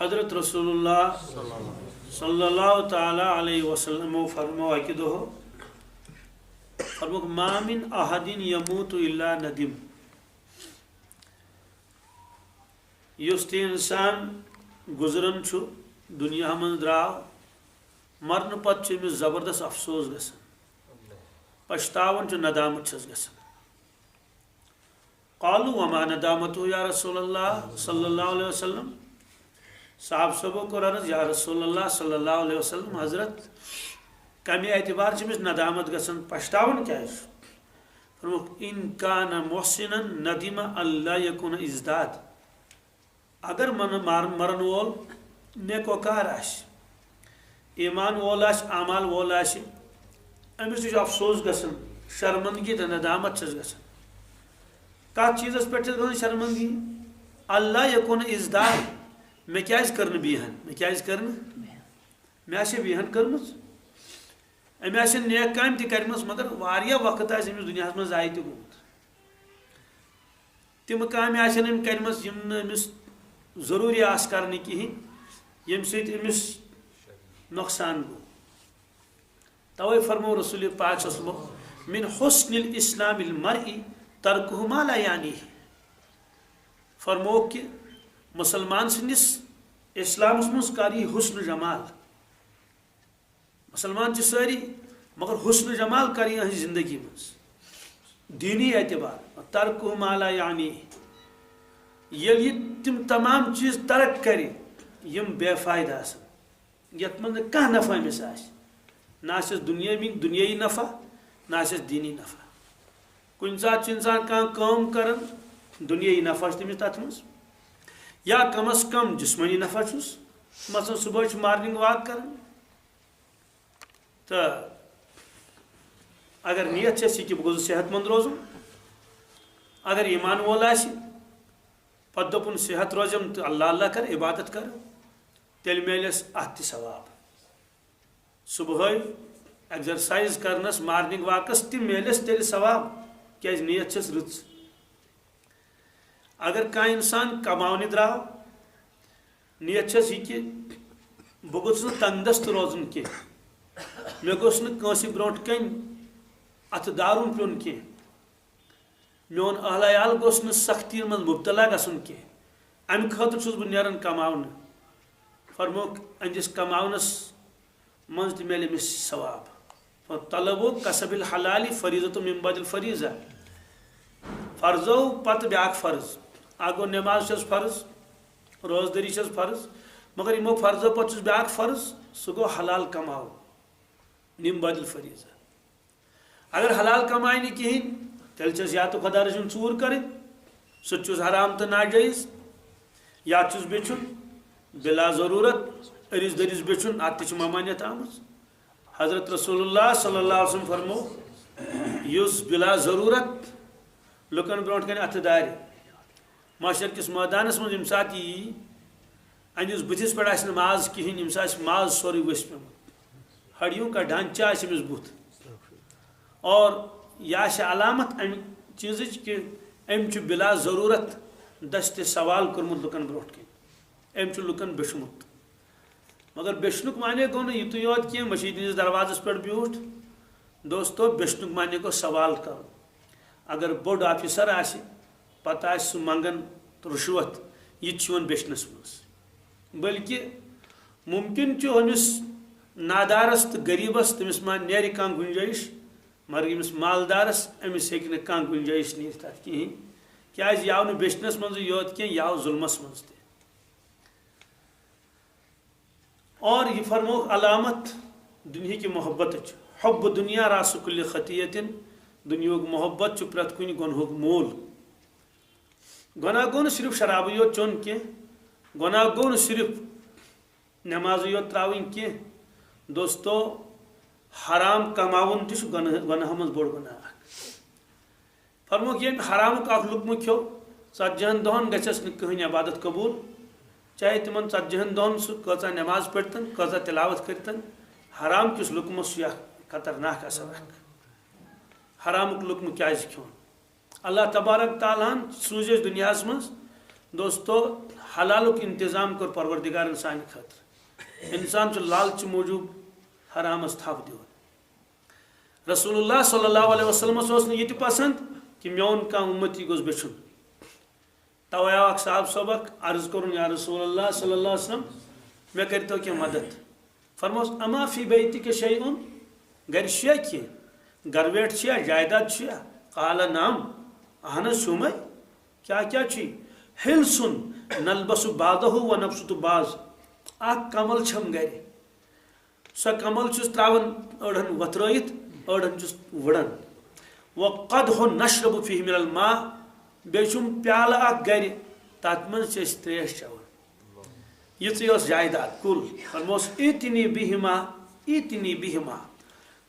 حضرت رسول اللہ صلی اللہ تعالی علیہ وسلم فرمو اکہ دہ فرموک ما من احد یموت الا ندم یس تہ انسان گزرن چھ دنیا من دراو مرن پتہ امس زبردست افسوس گژھان پشتاون چھ ندامت چھس گژھان قالوا وما ندامته یا رسول اللہ صلی اللہ علیہ وسلم صاحب صبح کو عرض یا رسول اللہ صلی اللہ علیہ وسلم حضرت کمی اعتبار چھ امس ندامت گژھان پشتاون کیا فرموک ان کان محسنا ندم اللہ یکون ازداد اگر مرن وول نیکوکار آس ایمان وول آس اعمال وول آس امس تہ افسوس گژھان شرمندگی تہ ندامت چھس گژھان کت چیزس پہ گژھان شرمندگی اللہ یکون ازداد میں کیاز کرن بیہن میں آسے بیہن کرمز امی آسے نیک کام تہ کرمز مگر واریاہ وقت آس امس دنیا من ضائع تہ گومت تم کام آسن ام کرمز یم نہ امس ضروری آس کرنے کہین یم سۭتۍ امس نقصان گو توے فرمو رسول پاک صلی اللہ علیہ وسلم من حسن الاسلام المرء ترکہ ما لا یعنی فرمو کہ مسلمان سندس اسلامس مز کر یہ حسن جمال مسلمان چھ ساری مگر حسن جمال کر یہ زندگی مز دینی اعتبار ترکہ ما لا یعنی یل یہ تم تمام چیز ترک کرے یم بے فائدہ آسن یت من کانٛہہ نفع امس آس نہ آسس دنیائی نفع نہ آسس دینی نفع کن سات انسان کام کرن دنیائی نفع تمس تت مز یا کم از کم جسمانی نفع چھس مثلا صبح مارننگ واک کرن تو اگر نیت چھس یہ کہ بہ گوس صحت مند روزن اگر ایمان وول آس پتہ دپن صحت روزم تو اللہ اللہ کر عبادت کر تیل میلس ات تہ ثواب صبح ایگزرسائز کرنس مارننگ واکس تہ میلس تیل ثواب کیاز نیت چھس رٕژ اگر کانٛہہ انسان کماونہ دراو نیت چھس یہ کہ بہ گوٚژھُس نہٕ تنگ دست روزن کی مے گوٚژھ نہٕ کٲنٛسہِ برونٛٹھ کَنۍ اتھٕ دارُن پیوٚن کینٛہہ میون اہل عیال گوٚژھ نہٕ سختی منٛز مبتلا گژھُن کینٛہہ امہِ خٲطرٕ چھُس بہٕ نیران کماونہٕ فرموک أہنٛدِس کماونس منٛز تہِ میلہِ أمِس ثواب طلبو کسب الحلال فریضۃ من بعد الفریضہ فرضو پتہ بیاکھ فرض اکھ گوٚو نماز چھس فرض روزداری چھس فرض مگر یمو فرضو پتہٕ چھُس بیاکھ فرض سُہ گوٚو حلال کماو من بعد الفریضہ اگر حلال کمایہِ نہٕ کِہیٖنۍ تیٚلہِ چھس یا تو خدا رسول ژوٗر کَرٕنۍ سُہ تہِ چھُس حرام تہٕ ناجٲیز یا چھُس بیچھُن بلا ضرورت أرِس دٔرِس بیچھُن اتھ تہِ چھِ ممانیت آمٕژ حضرت رسول اللہ صلی اللہ علیہ وسلم فرمو یُس بلا ضرورت لُکن برونٛٹھ کَنہِ اتھٕ دارِ معاشر کِس مٲدانس منٛز ییٚمہِ ساتہٕ یہِ یی أہنٛدِس بٕتھِس پٮ۪ٹھ آسہِ نہٕ ماز کِہیٖنۍ ییٚمِس آسہِ ماز سورُے ؤسۍ پیوٚمُت ہڈیوں کا ڈھانچہ آسہِ أمِس بُتھ اور یہ آسہِ علامت امہِ چیٖزٕچ کہ أمۍ چھُ بلا ضروٗرت دستِ سوال کوٚرمُت لُکن برونٛٹھ کَنۍ أمۍ چھُ لُکن بیچھمُت مگر بیچھنُک معنی گوٚو نہٕ یِتُے یوت کینٛہہ مسجد ہِنٛدِس دروازس پٮ۪ٹھ بیوٗٹھ دوستو بیچھنُک معنی گوٚو سوال کرُن اگر بوٚڑ آفیسر آسہِ پتہٕ آسہِ سُہ منگان رُشوت یہِ تہِ چھُ یِوان بیچھنس منٛز بلکہِ ممکن چھُ أمِس نادارس تہٕ غریٖبس تٔمِس ما نیرِ کانٛہہ گُنجٲیِش مگر ییٚمِس مالدارس أمِس ہیٚکہِ نہٕ کانٛہہ گُنجٲیِش نیٖرِتھ اتھ کِہیٖنۍ کیازِ یہِ آو نہٕ بیچھنس منٛزٕے یوت کینٛہہ یہِ آو ظُلمس منٛز تہِ اور یہ فرموک علامت دنیا کی محبت حب دنیا راس کل خطیتن دنیاک محبت چھ پرت کن گنہک مول گناہ گو صرف شراب یوت چون کی گناہ گو صرف نماز یوت تراؤن کی دوستو حرام کماون تہ گناہ مز بوڑ گناہ فرموک یم حرامک اخ لقمہ کھو 40 دہن گھس نہ کہین عبادت قبول چاہے تمن 40 دہن سہ کچا نماز پڑتن کچا تلاوت کرتن حرام کس لقمس خطرناک اثر حرامک لقمہ کیاز کھون اللہ تبارک تعالیٰ سوز دنیا من دوستو حلالک انتظام کر پروردگارن سانہ خاطر انسان چھ لالچ موجوب حرامس تھپ دِوان رسول اللہ صلی اللہ علیہ وسلم یہ تہ پسند کہ میون کانٛہہ امتی گوٚژھ بیچھُن توے آو اکھ صاحب صوبک عرض کرُن یا رسول اللہ صلی اللہ علیہ وسلم مے کرتو کینٛہہ مدد فرموس اما فی بیتک شیئن گھر چھیا کینٛہہ گھر ویٹ چھیا جائیداد چھیا قال نعم اہن حظ چھُمے کیا چھی حلسن نلبس بعدہ و نبسط بعض اکھ کمل چھم گھر سۄ کمل چھُس تراوان أڑہن وترٲیِتھ أڑہن چھُس وُڑان وقدح نشرب فیہ من الماء بیٚیہِ چھُم پیالہٕ اکھ گھر تتھ منٛز چھِ أسۍ تریش چٮ۪وان یِژٕے ٲس جایداد کُل فرموس ایتنی بہما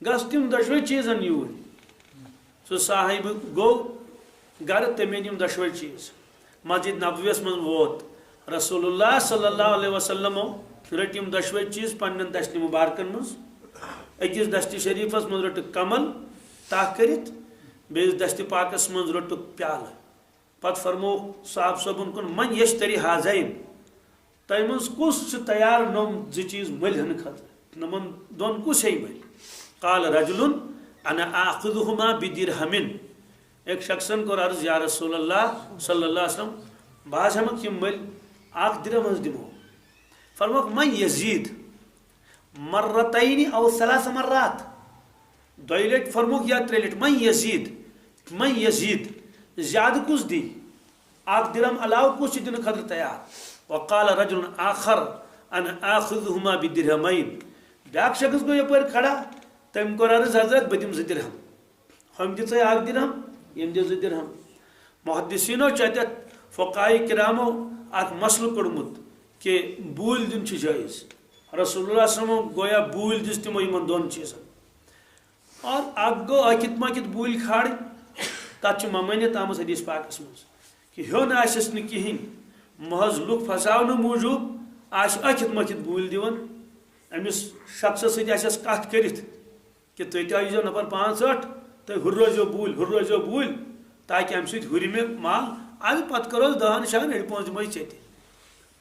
گژھ تِم دۄشوے چیٖزن یوٗرۍ سُہ صاحب گوٚو گرٕ تٔمۍ أنۍ یِم دۄشوے چیٖز مسجد نبویس منٛز ووت رسول اللہ صلی اللہ علیہ وسلمو رٔٹۍ یِم دۄشوے چیٖز پننٮ۪ن دستہِ مُبارکن منٛز أکِس دستہِ شریٖفس منٛز رٔٹٕکھ کمل تاہ کٔرِتھ بیٚیِس دستہِ پاکس منٛز رٔٹُکھ پیالہٕ پتہٕ فرمووُکھ صاحب صٲبُن کُن من یشتری حاضین تۄہہِ منٛز کُس چھُ تیار نۄم زٕ چیٖز مٔلۍ ہٮ۪نہٕ خٲطرٕ نۄمن دۄن کُس ہیٚیہِ مٔلۍ قال رجلن انا آخذہما بدرہمن ایک شخصن کوٚر عرض یا رسول اللہ صلی اللہ علیہ وسلم بہٕ حظ ہٮ۪مکھ یِم مٔلۍ اکھ درہم حظ دِمو فرموکھ من یزید مرتین او ثلاث مرات دۄیہِ لٹہِ فرموکھ یا ترٛیٚیہِ لٹہِ من یزید زیادٕ کُس دی اکھ درہم علاوٕ کُس چھُ دِنہٕ خٲطرٕ تیار وقال رجل آخر انا آخذہما بدرہمین بیاکھ شخص گوٚو یپٲرۍ کھڑا تٔمۍ کوٚر عرض حضرت بہٕ دِمہٕ 2 درہم ہُمۍ دِژے اکھ درہم یٔمۍ دِژ 2 درہم محدثیٖنو چھُ اَتٮ۪تھ فقہاء کرامو اکھ مسلہٕ کوٚڑمُت کہ بوٗلۍ دیُن چھُ جٲیز رسول اللہ صلی اللہ علیہ وسلم گویا بوٗلۍ دِژ تِمو یِمن دۄن چیٖزن اور اکھ گوٚو أکِت مٔکِت بوٗلۍ کھالٕنۍ تتھ چھُ ممٲنِیت آمٕژ حدیث پاکس منٛز کہ ہیوٚن آسٮ۪س نہٕ کِہینۍ محض لُکھ پھساونہٕ موٗجوٗب آسہِ أکِت مٔکِت بوٗلۍ دِوان أمِس شخصس سۭتۍ آسٮ۪س کتھ کٔرِتھ کہ تُہۍ تہِ أنۍزیو نفر 5-8 تُہۍ ہُررٲیزیو بوٗلۍ تاکہِ امہِ سۭتۍ ہُرِ مےٚ مال اَمہِ پتہٕ کروس 10 شاہن أڑۍ پونٛسہٕ دِمے ژےٚ تہِ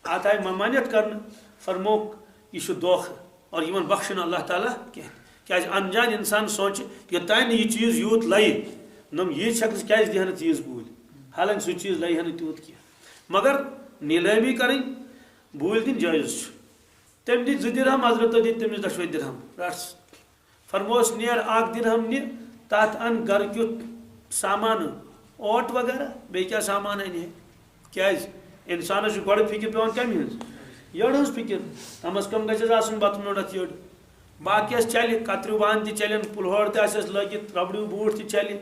اتھ آیہِ ممٲنِیت کرنہٕ فرمووُکھ یہِ چھُ دھوکہٕ اور یِمن بخشہِ نہٕ اللہ تعالیٰ کینٛہہ کیازِ انجان انسان سونٛچہِ یوٚتانۍ نہٕ یہِ چیٖز یوٗت لَیہِ نۄم ییٖتۍ شخص کیازِ دِہا نہٕ تیٖژ بوٗلۍ حالانکہِ سُہ چیٖز لَیہِ ہا نہٕ تیوٗت کینٛہہ مگر نیلٲمی کرٕنۍ بوٗلۍ دِنۍ جٲیز چھُ تٔمۍ دِتۍ 2 درہم حضرتو دِتۍ تٔمِس دۄشوے درہم رٹ فرمووس نیر اکھ درہم نہِ تتھ ان گرٕ کیُتھ سامانہٕ اوٹ وغیرہ بیٚیہِ کیٛاہ سامان انہِ ہے کیازِ انسانس چھُ گۄڈٕ فِکر پیٚوان کمہِ ہٕنٛز یٔڈ ہٕنٛز فِکر کم از کم گژھٮ۪س آسُن بتہٕ میوٚنٛڈ اتھ یٔڈ باقیس چلہِ کترِو بانہٕ تہِ چلن پُلہور تہِ آسٮ۪س لٲگِتھ ربڑِو بوٗٹھ تہِ چلہِ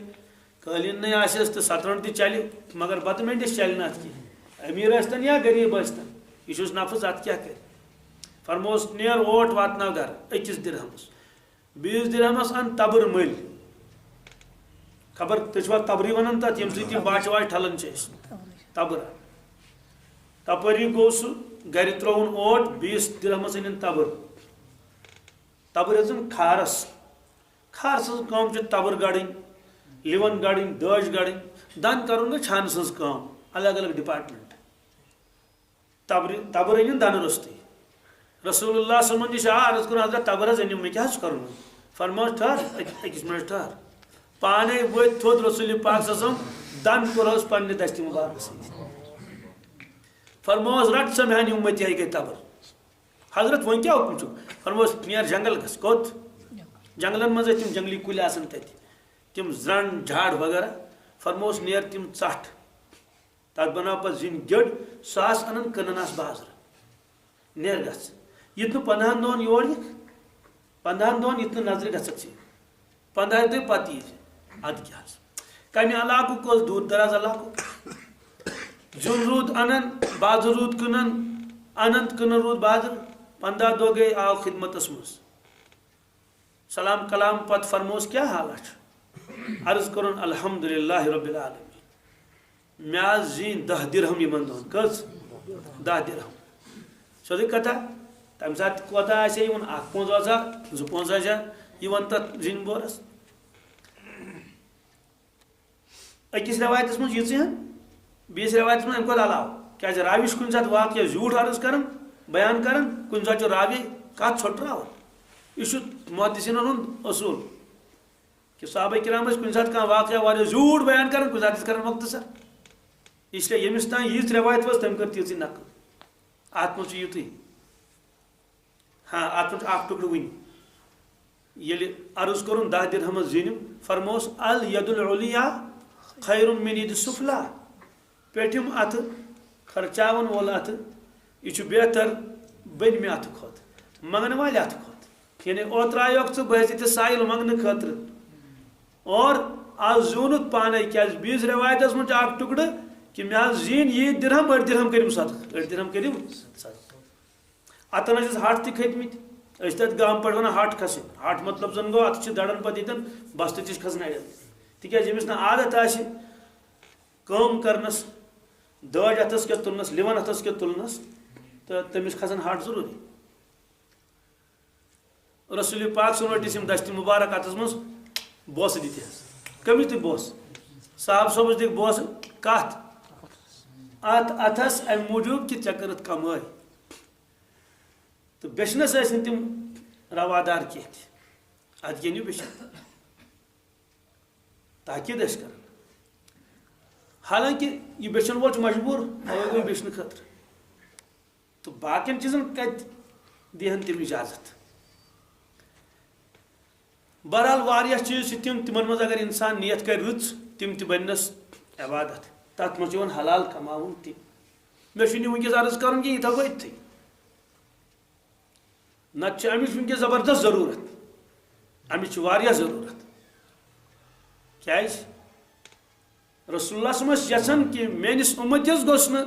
قٲلیٖنٕے آسٮ۪س تہٕ سترنٛڈ تہِ چلہِ مگر بتہٕ میٚنٛڈِس چلہِ نہٕ اتھ کینٛہہ أمیٖر ٲسۍتن یا غریٖب ٲسۍتن یہِ چھُس نفٕژ اتھ کیٛاہ کرِ فرمووس نیر اوٹ واتناو گرٕ أکِس درہمس بیٚیِس درہمس ان تبٕر مٔلۍ خبر تُہۍ چھِوا تبرٕے ونان تتھ ییٚمہِ سۭتۍ یِم باچہِ واچہِ ٹھلان چھِ أسۍ تبٕر تپٲری گوٚو سُہ گرِ ترٛووُن اوٹ بیٚیِس درہمس أنِن تبٕر ہیژٕن کھارس سٕنٛز کٲم چھِ تبٕر گڑٕنۍ لِوَن گڑٕنۍ دٲج گڑٕنۍ دَن کرُن گٔے چھانہٕ سٕنٛز کٲم الگ الگ ڈپارٹمنٹ تبٕر أنِن دَنہٕ روٚستُے رسول اللہ صلی اللہ علیہ وسلم نِش آو عرض کوٚرُن حضرت تبٕر حظ أنِم مےٚ کیٛاہ چھُ کرُن فرمووُس ٹھہر أکِس مِنٹ ٹھہر پانے ؤتھۍ تھوٚد رسول پاک صلی اللہ علیہ وسلم دَن کوٚرہوس پننہِ دستہِ مُبارکہٕ سۭتۍ فرمووس رٹ سا میانہِ اُمتی آیہِ گٔے تبٕر حضرت وۄنۍ کیٛاہ حُکُم چھُ فرمووس نیر جنگل گژھ کوٚت جنگلن منٛز ٲسۍ تِم جنگلی کُلۍ آسان تتہِ تِم زرٛنٛڈ جھاڑ وغیرہ فرمووس نیر تِم ژٹھ تتھ بناو پتہٕ زِنۍ گٔڈ سُہ آس انان کٕنان آس بازرٕ نیر گژھ یِتھ نہٕ 15 دۄہن یور یِکھ 15 دۄہن یِتھ نہٕ نظرِ گژھکھ ژےٚ 15 دۄہہِ پتہٕ یی ادٕ کیٛاہ حظ کمہِ علاقُک اوس دوٗر دراز علاقُک زیُن روٗد انان بازر روٗد کٕنان انان تہٕ کٕنان روٗد بازر 15 دۄہ گٔے آو خدمتس منٛز سلام کلام پتہٕ فرمووس کیٛاہ حالا چھُ عرض کوٚرُن الحمدُللہ رب العالمین مےٚ حظ زیٖنۍ 10 درہم یِمن دۄہن کٔژ 10 درہم سیوٚدُے کتھا تمہِ ساتہٕ کوتاہ آسہِ یِوان 1 پونٛسہٕ آسا 2 پونٛسہٕ آسا یِوان تتھ زِنۍ بورس أکِس رٮ۪وایتس منٛز یِژٕے ہن بیٚیِس رٮ۪وایتس منٛز اَمہِ کھۄتہٕ علاوٕ کیا راویش کن سات واقعہ جھوٹ عرض کرن بیان کرن کن سات راوی کت ژھٹراوان یہ محدثین ہند اصول کہ صحابہ کرام کن سات کھانا واقعہ واریاہ جھوٹ بیان کرن کن سات کرن مختصر اس لیے یمس تان یہ روایت وز تم کر تیزی نقل ات مجھ یوتھی ہاں ات مجھ اخ ٹکڑ ون یل عرض کرن 10 درہم زینم فرموس الید العلیا خیر من ید السفلا پیٹھم ات خرچاون وول ات یہ بہتر بن میں ات کھت منگن وال ات کھت یعنی اوتر آیوک ژٕ بہٕ ژٕ سائل منگنہٕ خٲطرٕ اور آز زیونت پانے کیا بیس روایتس من اخ ٹکڑ کہ مے زین یہ درہم 8 درہم کریم صدقہ 8 درہم کریم اتن اس ہٹ تہ کھتمت اس تت گام پہ ونان ہٹ کھسن ہٹ مطلب زن گو ات دڑن پتہ یتن بستہ تہ کھسن اڑین تکیاز یمس نا عادت آسہ کٲم کرنس داج اتس کے تلنس لیون اتس کے تلنس تو تمس کھسن ہٹ ضروری رسول پاک صلی ٹھس دست مبارک اتس مز بوس دت کمس دت بوس صاحب صوبس دت بوس کت ات اتس ام موجوب کہ چکرت کمائی تو بیشنس ٲسۍ تم روادار کی ات گینو بیشن تاکید ٲسۍ کران حالانکہ یہ بیشن وول مجبور گوٚو بیشنہٕ خٲطرٕ تو باقین چیزن کت دہن تم اجازت بہرحال واریاہ چیز تم تمن مز اگر انسان نیت کر رٕژ تم تہ بننس عبادت تک مجھ حلال کماؤن تہ مے ونکس عرض کرن کہ یہ تھو اتھی نت امچ ونکس زبردست ضرورت امچ واریاہ ضرورت کیاز رسول اللہ صلی اللہ علیہ وسلم یژھان کہ میانس امتس گوٚژھ نہٕ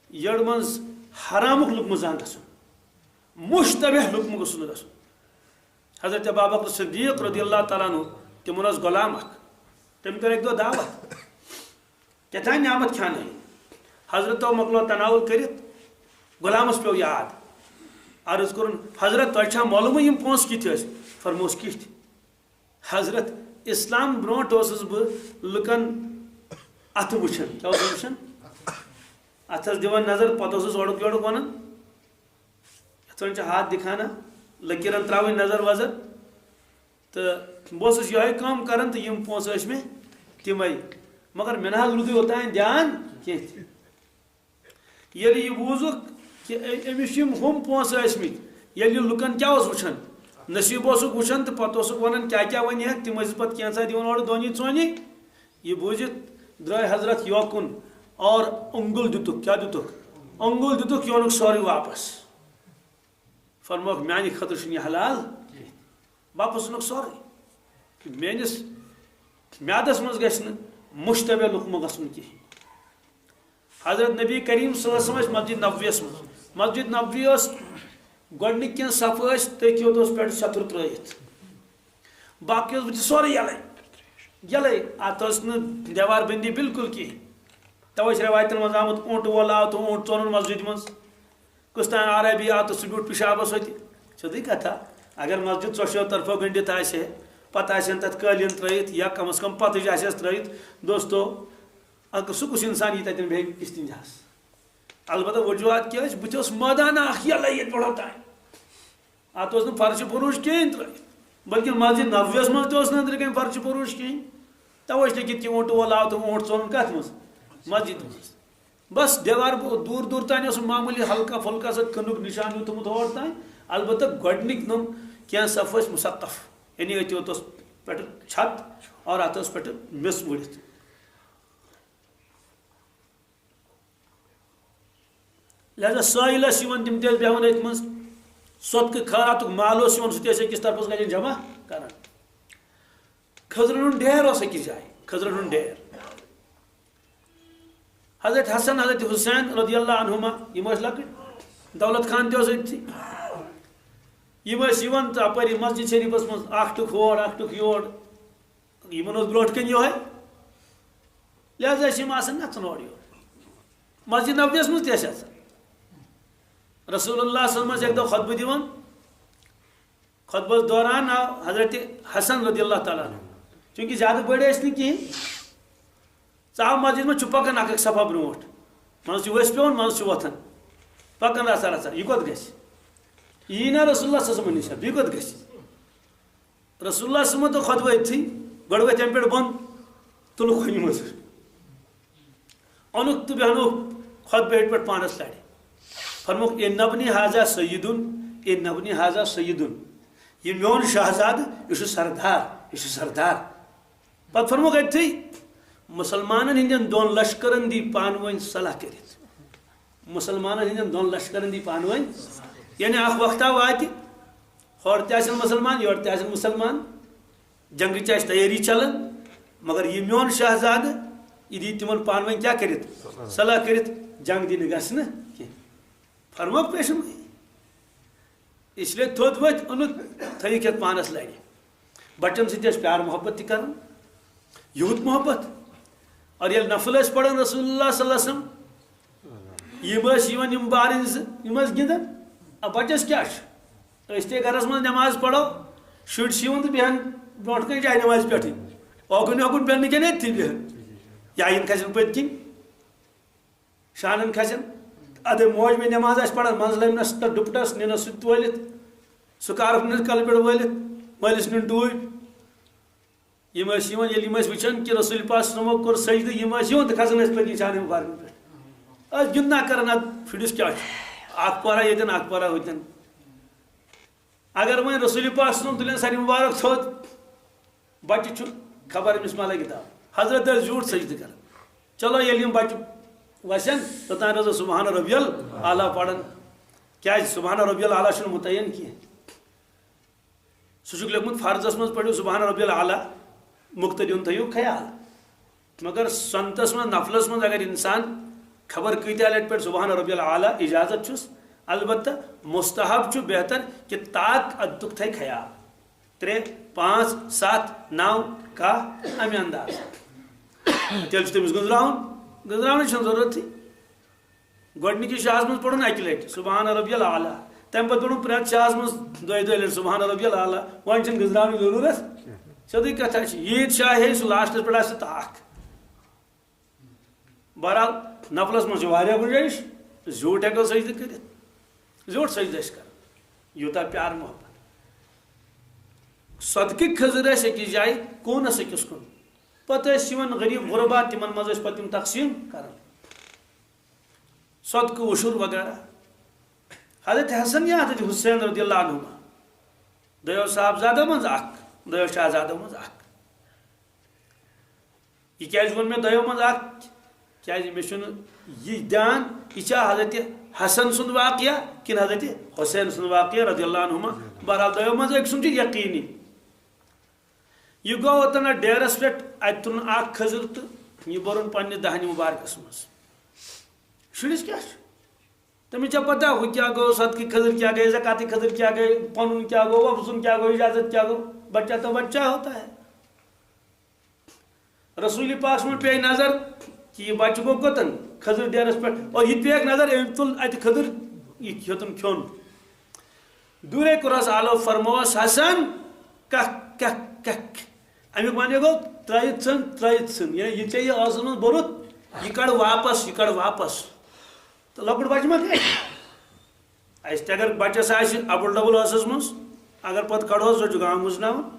یٔڑ منٛز حرامُک لُقمہٕ زانٛہہ گژھُن مشتبہ لُقمہٕ گوٚژھ نہٕ گژھُن حضرت ابوبکر صدیق رضی اللہ تعالیٰ عنہ تمن اوس غلام اکھ تم کر اکہ دۄہ دعوت کیٛاتھانۍ نعمت کھیٛانٲیِن حضرتو مۄکلو تناول کٔرِتھ غلامس پیوٚو یاد عرض کرن حضرت تۄہہِ چھا معلوٗمٕے یِم پونٛسہٕ کِتھ ٲسۍ فرموس کِتھ حضرت اسلام برونٛٹھ اوسُس بہٕ لُکن اتھٕ وٕچھان کیٛاہ اوسُس وٕچھان اتھس دِوان نظر پتہٕ اوسُس اورُک یورُک ونان یتھ وۄنۍ چھِ ہاتھ دِکھانا لکیرن تراوٕنۍ نظر وظر تہٕ بہٕ اوسُس یِہوے کٲم کران تہٕ یِم پونٛسہٕ ٲسۍ مےٚ تِمے مگر مےٚ نہ حظ روٗدُے اوٚتانۍ دیان کینٛہہ تہِ ییٚلہِ یہِ بوٗزُکھ کہ أمِس چھِ یِم ہُم پونٛسہٕ ٲسۍمٕتۍ ییٚلہِ یہِ لُکن کیٛاہ اوس وٕچھان نصیٖب اوسُکھ وٕچھان تہٕ پتہٕ اوسُکھ ونان کیٛاہ ونہکھ تِم ٲسۍ پتہٕ کینٛژھا دِوان اورٕ دۄنی ژۄنی یہِ بوٗزِتھ درٛاے حضرت یوکُن اور اوٚنگُل دِتُکھ کیٛاہ دِتُکھ اوٚنگُل دِتُکھ یہِ اوٚنُکھ سورُے واپس فرموکھ میانہِ خٲطرٕ چھُنہٕ یہِ حلال واپس اوٚنُکھ سورُے میٲنِس میادس منٛز گژھِ نہٕ مشتبہ لُقمہٕ گژھُن کِہیٖنۍ حضرت نبی کریم صلی اللہ علیہ وسلم مسجد نبویس منٛز مسجد نبوی ٲس گۄڈنِکۍ کینٛہہ صفہٕ ٲسۍ تٔتھۍ یوت اوس پٮ۪ٹھٕ شتر ترٲیِتھ باقٕے اوس بٕتھِ سورُے یلے اتھ ٲس نہٕ دیوار بندی بالکل کِہیٖنۍ توے چھِ رٮ۪وایتن منٛز آمُت اوٚنٛٹ وول آو تہٕ اوٚنٛٹ ژوٚرُن مسجد منٛز کُستان عربی آو تہٕ سُہ بیوٗٹھ پِشابس ہوٚتہِ سیٚودُے کتھا اگر مسجد ژۄشیو طرفو گٔنڈِتھ آسہِ ہے پتہٕ آسن تتھ قٲلیٖن ترٲیِتھ یا کم از کم پتٕج آسٮ۪س ترٲیِتھ دوستو اگر سُہ کُس انسان یی تتٮ۪ن بیٚہہِ استنجاہس البتہ وجوہات کیٛاہ ٲسۍ بٕتھِ اوس مٲدانہ اکھ یلے ییٚتہِ پٮ۪ٹھ اوٚتانۍ اتھ اوس نہٕ فرشہِ فروش کِہیٖنۍ ترٲیِتھ بلکہِ مسجد نبویس منٛز تہِ اوس نہٕ أنٛدرٕ کَنۍ فرشہِ فروش کِہیٖنۍ توے چھِ لیکھِتھ کہِ اوٚنٛٹ وول آو تہٕ اوٚنٛٹ ژوٚرُن کتھ منٛز مسجد منٛز بس دیوار دوٗر دوٗر تانۍ اوس معموٗلی ہلکا پھُلکا سا کھنُک نِشان ہیوٗ تھوٚمُت اور تانۍ البتہ گۄڈنِکۍ نۄم کینٛہہ صفہٕ ٲسۍ مُسقف یعنی أتۍ یوت اوس پٮ۪ٹھٕ چھت اور اتھ ٲس پٮ۪ٹھٕ مِس وٕڑِتھ لہذا سٲیِل ٲسۍ یِوان تِم تہِ ٲسۍ بیٚہوان أتھۍ منٛز صدقہٕ خٲراتُک مال اوس یِوان سُہ تہِ ٲسۍ أکِس طرفس کَتٮ۪ن جمع کران کھٔزرَن ہُنٛد ڈیر اوس أکِس جایہِ کھٔزرَن ہُنٛد ڈیر حضرت حسن حضرت حسین رضی اللہ عنہما یِم ٲسۍ لۄکٕٹۍ دولت خان تہِ اوس أتھی یِم ٲسۍ یِوان تہٕ اپٲری مسجد شریٖفس منٛز اکھ ٹُک ہور اکھ ٹُک یور یِمن اوس برونٛٹھ کَنۍ یِہوے لہذا ٲسۍ یِم آسان نژان اورٕ یور مسجد نبویس منٛز تہِ ٲسۍ آسان رسول اللہ صلی اللہ علیہ وسلم ٲسۍ اکہِ دۄہ خطبہٕ دِوان خطبس دوران آو حضرت حسن رضی اللہ تعالیٰ عنہ چوٗنٛکہِ زیادٕ بٔڑۍ ٲسۍ نہٕ کِہیٖنۍ ژٕ آو مسجد منٛز چھُ پکان اکھ اکھ صفا برونٛٹھ مز وس پیون مز وتھان پکان رژا رژا یہ کوت گژھِ یی نا رسول اللہ صلی اللہ علیہ وسلم نش یہ کوت گژھِ رسول اللہ صلی اللہ علیہ وسلم تو خود ورتھی گۄڈٕ ؤتھۍ اَمہِ پٮ۪ٹھ بۄن تُلُکھ ہُنہِ منٛز اوٚنُکھ تہٕ بیٚہنووُکھ خۄطبہٕ ہیٚٹہِ پٮ۪ٹھ پانَس لَرِ فرمووُکھ اِنَّ ابنی ہاذا سیدُن اِنَّ ابنی ہاذا سیدُن یہ میون شہزاد یہ سردار یہ سردار پتہ فرمووُکھ أتھی مسلمانن ہندین دون لشکرن دی پانوین صلاح کرت مسلمانن ہندین دون لشکرن دی پانوین یعنی اخ وقتا واتہِ ہور تہِ آسن مسلمان یور تہِ آسن مسلمان جنگٕچ آسہِ تیٲری چلان مگر یہ میون شہزاد یہ دی تمن پانوین کیا کرت صلاح کرت جنگ دینہ گژھنہ کینٛہہ فرمووُکھ پیشن اس لیے تھوٚد ؤتھۍ اوٚنُکھ تھٲیِکھ یتھ پانس لرِ بچن سۭتۍ ٲسۍ پیار محبت تہِ کران یوٗت محبت اور ییٚلہِ نفل ٲسۍ پران رسول اللہ صلی اللہ علیہ وسلم یِم ٲسۍ یِوان یِم بارٕنۍ زٕ یِم ٲسۍ گِنٛدان بچس کیٛاہ چھُ أسۍ تے گرس منٛز نٮ۪ماز پرو شُرۍ چھِ یِوان تہٕ بیٚہن برونٛٹھ کَنۍ جاے نٮ۪مازِ پٮ۪ٹھٕے اوکُن یوکُن بیٚہنہٕ کینٛہہ أتھی بیٚہن یا یِن کھسن پٔتۍ کِنۍ شانن کھسن ادے موج میں نماز آسہِ پران منٛزٕ لٔمنس تہٕ ڈُپٹس نِنس سُہ تہِ وٲلِتھ سُکارف نِنس کلہٕ پٮ۪ٹھ وٲلِتھ مٲلِس نِن ٹوٗپۍ یِم ٲسۍ یِوان ییٚلہِ یِم ٲسۍ وٕچھان کہِ رسول پاک صلی اللہ علیہ وسلمو کوٚر سجدٕ یِم ٲسۍ یِوان تہٕ کھسان ٲسۍ پٔتۍ کِنۍ شانہِ مُبارکن پٮ۪ٹھ ٲسۍ گِنٛدنا کران اتھ شُرِس کیٛاہ چھُ اکھ پورا ییٚتٮ۪ن اکھ پورا ہوٚتٮ۪ن اگر وۄنۍ رسول پاک صلی اللہ علیہ وسلم تُلن سارِ مُبارک تھوٚد بچہِ چھُ خبر أمِس ما لگہِ دب حضرت ٲسۍ زیوٗٹھ سجدٕ کران چلو ییٚلہِ یِم بچہِ وسن توٚتام روزو سبحان ربی الاعلیٰ پران کیٛازِ سبحان ربی الاعلیٰ چھُنہٕ مُتعین کینٛہہ سُہ چھُکھ لیوٚکھمُت فرضس منٛز پٔرِو سبحان ربی الاعلیٰ مُقتدیُن تھٲیِو خیال مگر سنتس منٛز نفلس منٛز اگر انسان خبر کۭتیاہ لٹہِ پٮ۪ٹھ سبحان ربی الاعلیٰ اجازت چھُس البتہ مستحب چھُ بہتر کہ تاک ادُک تھاے خیال 3 5 7 9 10 امہِ انداز تیٚلہِ چھُ تٔمِس گٔنٛزراونٕچ چھنہٕ ضروٗرتٕے گۄڈنِکِس شاہس منٛز پوٚرُن اکہِ لٹہِ سبحان ربی الاعلیٰ تمہِ پتہٕ پوٚرُن پرٛٮ۪تھ شاہس منٛز دۄیہِ لٹہِ سبحان ربی الاعلیٰ وۄنۍ چھنہٕ گٔنٛزراونٕچ ضروٗرت سیٚودُے کتھا چھِ ییٖت شاہ ہیٚیہِ سُہ لاسٹس پٮ۪ٹھ آسہِ تاکھ بہرحال نفلس منٛز چھِ واریاہ گُنجٲیِش زیوٗٹھ ہٮ۪کو سجدٕ کٔرِتھ زیوٗٹھ سجدٕ ٲسۍ کران یوٗتاہ پیار محبت صدقٕکۍ خٔزٕر ٲسۍ أکِس جایہِ کوٗنس أکِس کُن پتہٕ ٲسۍ یِوان غریٖب غُربا تِمن منٛز ٲسۍ پتہٕ تِم تقسیٖم کران صدقہٕ وُشُر وغیرہ حضرت حسن یا حضرت حسین رضی اللہ عنہما دۄیو صاحبزادو منٛز اکھ دۄیو شہزادو منٛز اکھ یہ کیٛازِ ووٚن مےٚ دۄیو منٛز اکھ کیٛازِ مےٚ چھُنہٕ یہِ دیان یہِ چھا حضرت حسن سُنٛد واقعہ کِنہٕ حضرت حسین سُنٛد واقعہ رضی اللہ عنہما بہرحال دۄیو منٛز أکۍ سُنٛد چھُ یقیٖنی یہ گوٚو اوٚتن اتھ ڈیرس پٮ۪ٹھ اتہِ تُلُن اکھ کھٔزٕر تہٕ یہِ بوٚرُن پننہِ دہنہِ مُبارکس منٛز شُرِس کیٛاہ چھُ تٔمِس چھا پتہ ہُہ کیٛاہ گوٚو صدقٕکۍ خٔزٕر کیٛاہ گٔے زکاتٕکۍ خٔزٕر کیٛاہ گٔے پنُن کیٛاہ گوٚو وۄبزُن کیٛاہ گوٚو اجازت کیٛاہ گوٚو بچہ تو بچہ ہوتا ہے رسول پاک صلی اللہ علیہ وسلم پیٚیہِ نظر کہ یہ بچہ گوٚو کوٚتن کھٔزٕر ڈیرس پٮ۪ٹھ اور یہِ تہِ پیٚیَکھ نظر أمۍ تُل اتہِ کھٔزٕر یہِ ہیوٚتُن کھیوٚن دوٗرے کوٚرہس آلو فرمووس حسن ککھ ککھ ککھ امیُک معنی گوٚو ترٛٲیِتھ ژھٕن یعنی یہِ ژےٚ یہِ ٲسس منٛز بوٚرُتھ یہِ کڑ واپس تہٕ لۄکُٹ بچہِ ما کھیٚیہِ اَسہِ تہِ اگر بچس آسہِ اَبُل ڈبُل ٲسس منٛز اگر پتہٕ کڑہوس سُہ چھُ گام مُزناوان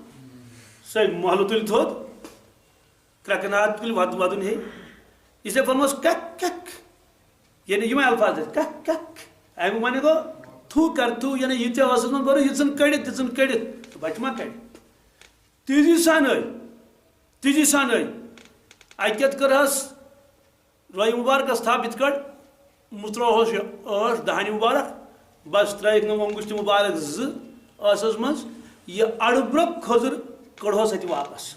سۄ محلہٕ تُلہِ تھوٚد کرٛٮ۪کہٕ تُلہِ ودُن ہے اس لیے فرموس کک کک یعنی یِمے الفاظ ٲسۍ کک کک امیُک معنی گوٚو تھوٗ کر تھوٗ یعنی یہِ ژےٚ ٲسس منٛز بوٚرُتھ یہِ ژھٕن کٔڑِتھ تہِ ژھٕن کٔڑِتھ تہٕ بچہِ ما کڑِ تیزی سان ٲے اکہِ کٮ۪تھ کٔرہس رۄیہِ مُبارکس تھپھ یِتھ کٔٹھۍ مُژرووہس ٲٹھ دہنہِ مُبارک بس ترٲیِکھ نہٕ انگُشتہِ مُبارک زٕ ٲسس منٛز یہِ اڑٕ برٛونٛہہ کھٔزٕر کٔڑہوس اتہِ واپس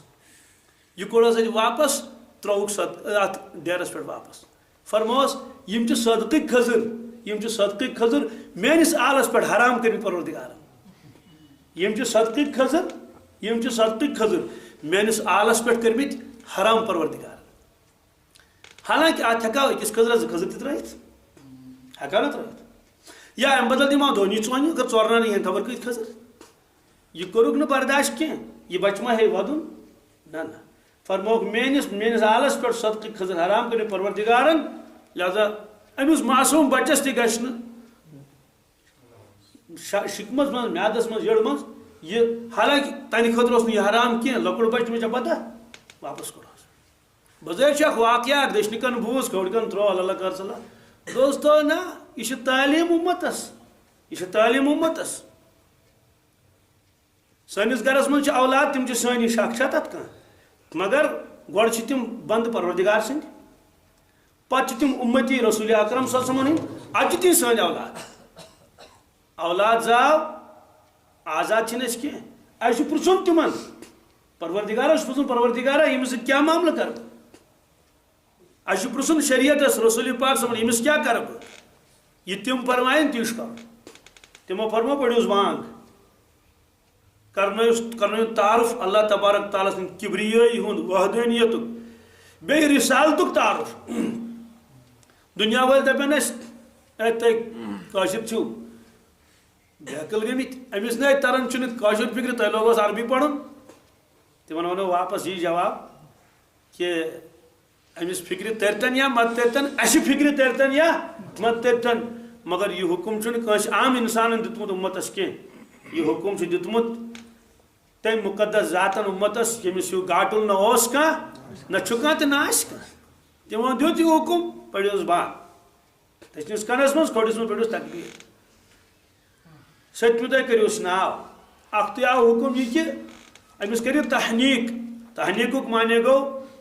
یہِ کوٚڑہوس اتہِ واپس ترٛووُکھ اتھ ڈیرس پٮ۪ٹھ واپس فرمووس یِم چھِ صدقٕکۍ خٔزٕر میٲنِس آلس پٮ۪ٹھ حرام کٔرمٕتۍ پروردگارن یِم چھِ صدقٕکۍ خٔزٕر میٲنِس آلس پٮ۪ٹھ کٔرمٕتۍ حرام پروردگارن حالانکہِ اتھ ہٮ۪کو أکِس خٔزرس 2 کھٔزٕر تہِ ترٲیِتھ ہٮ۪کو نا ترٲیِتھ یا امہِ بدل دِمو دۄنی ژۄنہِ اگر ژورناونہٕ یِن خبر کۭتۍ کھٔزٕر یہِ کوٚرُکھ نہٕ برداشت کینٛہہ یہِ بچہِ ما ہیٚیہِ ودُن نہ فرمووُکھ میٲنِس آلس پٮ۪ٹھ صدقٕکۍ خٔزٕر حرام کٔرِتھ پروردگارن لہذا امس معصوم بچس تہ گژھِ شکمس من میادس من جڑ من یہ حالانکہ تنہ خاطر اس یہ حرام کی لکڑ بچ تمہیں پتہ واپس کر بظاہر واقعہ دشن کن بوز کھوڑ کن ترو اللہ کر صلاح دوستو نا یہ تعلیم امتس تعلیم امتس سنس گرس من اولاد تم سانی شک تت کھانا مگر گوڑ تم بند پروردگار سند پتہ تم امتی رسول اکرم صلی اللہ علیہ وسلم اتہ تم سن اولاد زاو آزاد چھنس کی اس پرچھن تمن پروردگار پرچھن پروردگار یمس کیا معاملہ کر اس پرچھن شریعت رسول پاک صلی اللہ علیہ وسلم یمس کیا کر یہ تم فرمائن تیش کر تمو فرمو پڑھوس بانگ کرنو تعارف اللہ تبارک تعالیٰ سن کبریائی ہند وحدانیت بے رسالتک تعارف دنیا ول دپن اس کاشر چھو بہکل گمت امس نا تران کاشر فکر تہ لوگس عربی پڑھن تمن ونو واپس یہ جواب کہ امس فکر ترتن یا مت ترتن اس فکر ترتن یا مت ترتن مگر یہ حکم کس عام انسان دتمت امتس کی یہ حکم دتمت تم مقدس ذاتن امتس یمس ہیو گاٹل نہ نہ چھکا تو نہ تمو دیت یہ حکم پڑھوس با دچنس کنس من کھوٹس من پڑھوس تکبیر ستمہ دہ کروس ناو اخ آو حکم یہ کہ امس کرو تحنیق تحنیقک معنی گو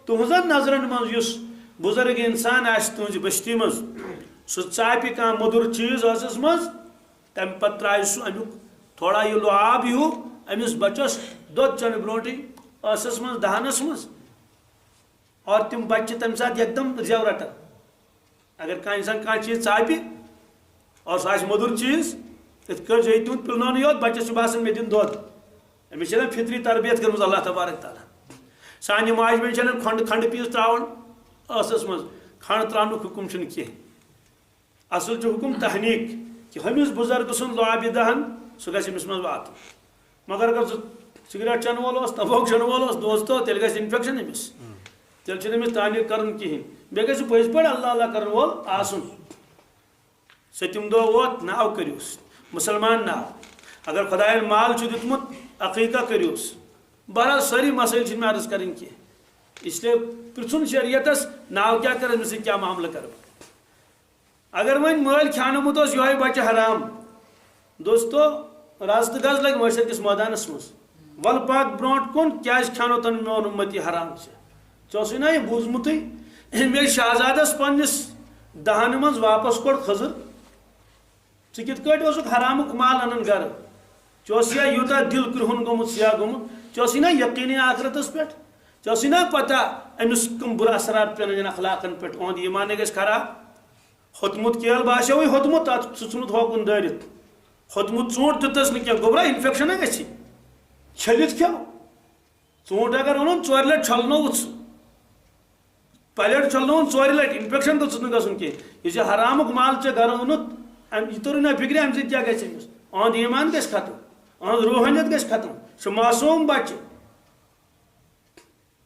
تہذن نظرن من اس بزرگ انسان آس تہذ بستی مز سہ ژاپہ کھانا مدر چیز ٲسس مز تم پتہ ترائے سہ امیک تھوڑا یہ لعاب ہیو امس بچس دۄد چنہ برونٹھے ٲسس مز دہنس مز اور تم بچہ تمہ سات ایک دم زیو رٹان اگر کھانا انسان کھانا چیز ژاپہ اور سہ مدر چیز ات کر تہد پلن یوت بچس باسان مے دن دۄد امس فطری تربیت کرم اللہ تبارک تعالیٰ سانہ ماج بیٚنہِ چھنہٕ کھنڈ پیٖس تراون ٲسس مز کھنڈ ترانُک حکم چھُنہٕ کینٛہہ اصل حکم تحنیق کہ ہمس بزرگ سن لعاب دہن سہ گژھِ امس مز واتُن مگر اگر سگریٹ چن وول تمباکو چن وول دوستو تیل گژھِ انفیکشن امس تیل چھنہٕ امس تعلیق کرن کہین بیٚیہِ گژھِ پٔزۍ پٲٹھۍ اللہ اللہ کرن وول آسُن ستم دۄہ ووت ناو کٔرِوس مسلمان ناو اگر خدایَن مال چھُ دیُتمُت عقیقہ کٔرِوس بہرحال سٲری مسائل چھِنہٕ مےٚ عرض کرٕنۍ کینٛہہ اس لیے پرژھُن شریعتس ناو کیا کر امس کیا معاملہ کر اگر ون مل کھانومت یہ بچہ حرام دوستو رز تو گز لگ معاشر کس میدانس مز ول پاک برونٹ کن کیا کھانو تن میون امتی حرام ژے نا یہ بوزمت مے شہزادس پنس دہن مز واپس کوڑ خضر ٹھیک حرامک مال انان گر ژے یوتہ دل کرہن گومت سیاہ گومت ژے نا یقینی آخرتس پہ ژے نا پتہ امس کم برا اثرات پین اخلاقن پہ اہد ایمان گھس خراب ہوتمت کیل باسو ہوتمت تک ژھنت ہوکن دارت ہوتمت ژونٹ دتس نا گوبرا انفیکشن گھس چھلت کھو ژونٹ اگر اون ژور لٹ چھلنوت پلیٹ چھلنون ژور لٹ انفیکشن گھس نا گھن کی یہ حرامک مال ے گھر اونت یہ تر نا فکر ام سب کیا گھس امس اہد ایمان گھس ختم اہد روحانیت گھس ختم سہ معصوم بچہ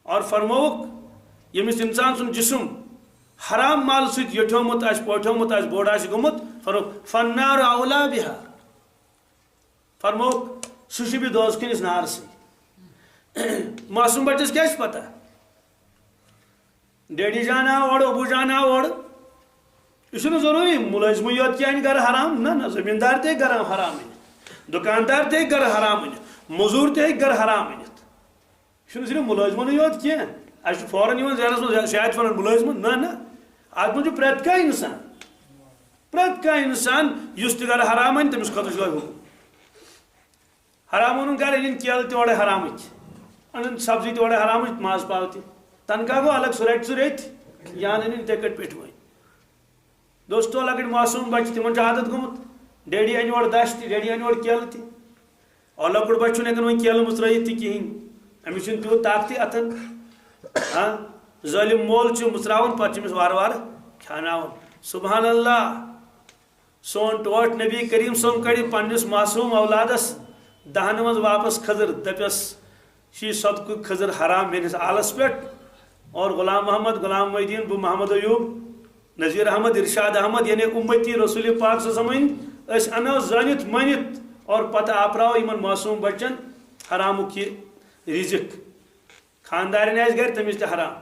اور فرموک یمس انسان سن جسم حرام مال ست یٹھومت پوٹھومت بوڑ گومت فرموک فنار اولا بہا فرموک سہ بھی دوز کنس نار سی معصوم بچس کیا پتہ ڈیڈی جان آو اور ابو جان آو اور یہ ضروری ملازم یوت کی گر حرام نہ زمیندار تے گر حرام انت دکاندار تے گر حرام انت مزور تے گر حرام انت یہ صرف ملازمن یوت کی فوراً زیرس من شاید ون ملازمن نا ات من پریت کھانا انسان اس تہ گر حرام ان تمس خاطر حکم حرام اون گر ان کیل تورے حرام ان سبزی تورے حرام ماز پاو تہ تنخواہ گو الگ سہ رٹ یا ان ٹکٹ پہ وی دوستو لکٹ معصوم بچہ تمن عادت گومت ڈیڈی ان اور دش تہ ڈیڈی ان اور کیل تہ اور لکٹ بچہ ہیکن وی کیل مس ترٲیِتھ تہ کہین امس تیوت طاقتی اتن ظالم مول متراون پتہ وار وار کھاناون سبحان اللہ سون ٹوٹ نبی کریم صن کڑ پنس معصوم اولادس دہن مز واپس خضر دپس یہ صدقہ خضر حرام میرس آلس پہ اور غلام محمد غلام محی الدین بہ محمد ایوب نذیر احمد ارشاد احمد یعنی امتی رسول پاک صلی اللہ علیہ وسلم اس انو زانت منت اور پتہ آپراو یمن معصوم بچن حرامک یہ رزق خاندارن آس گھر تمس تہ حرام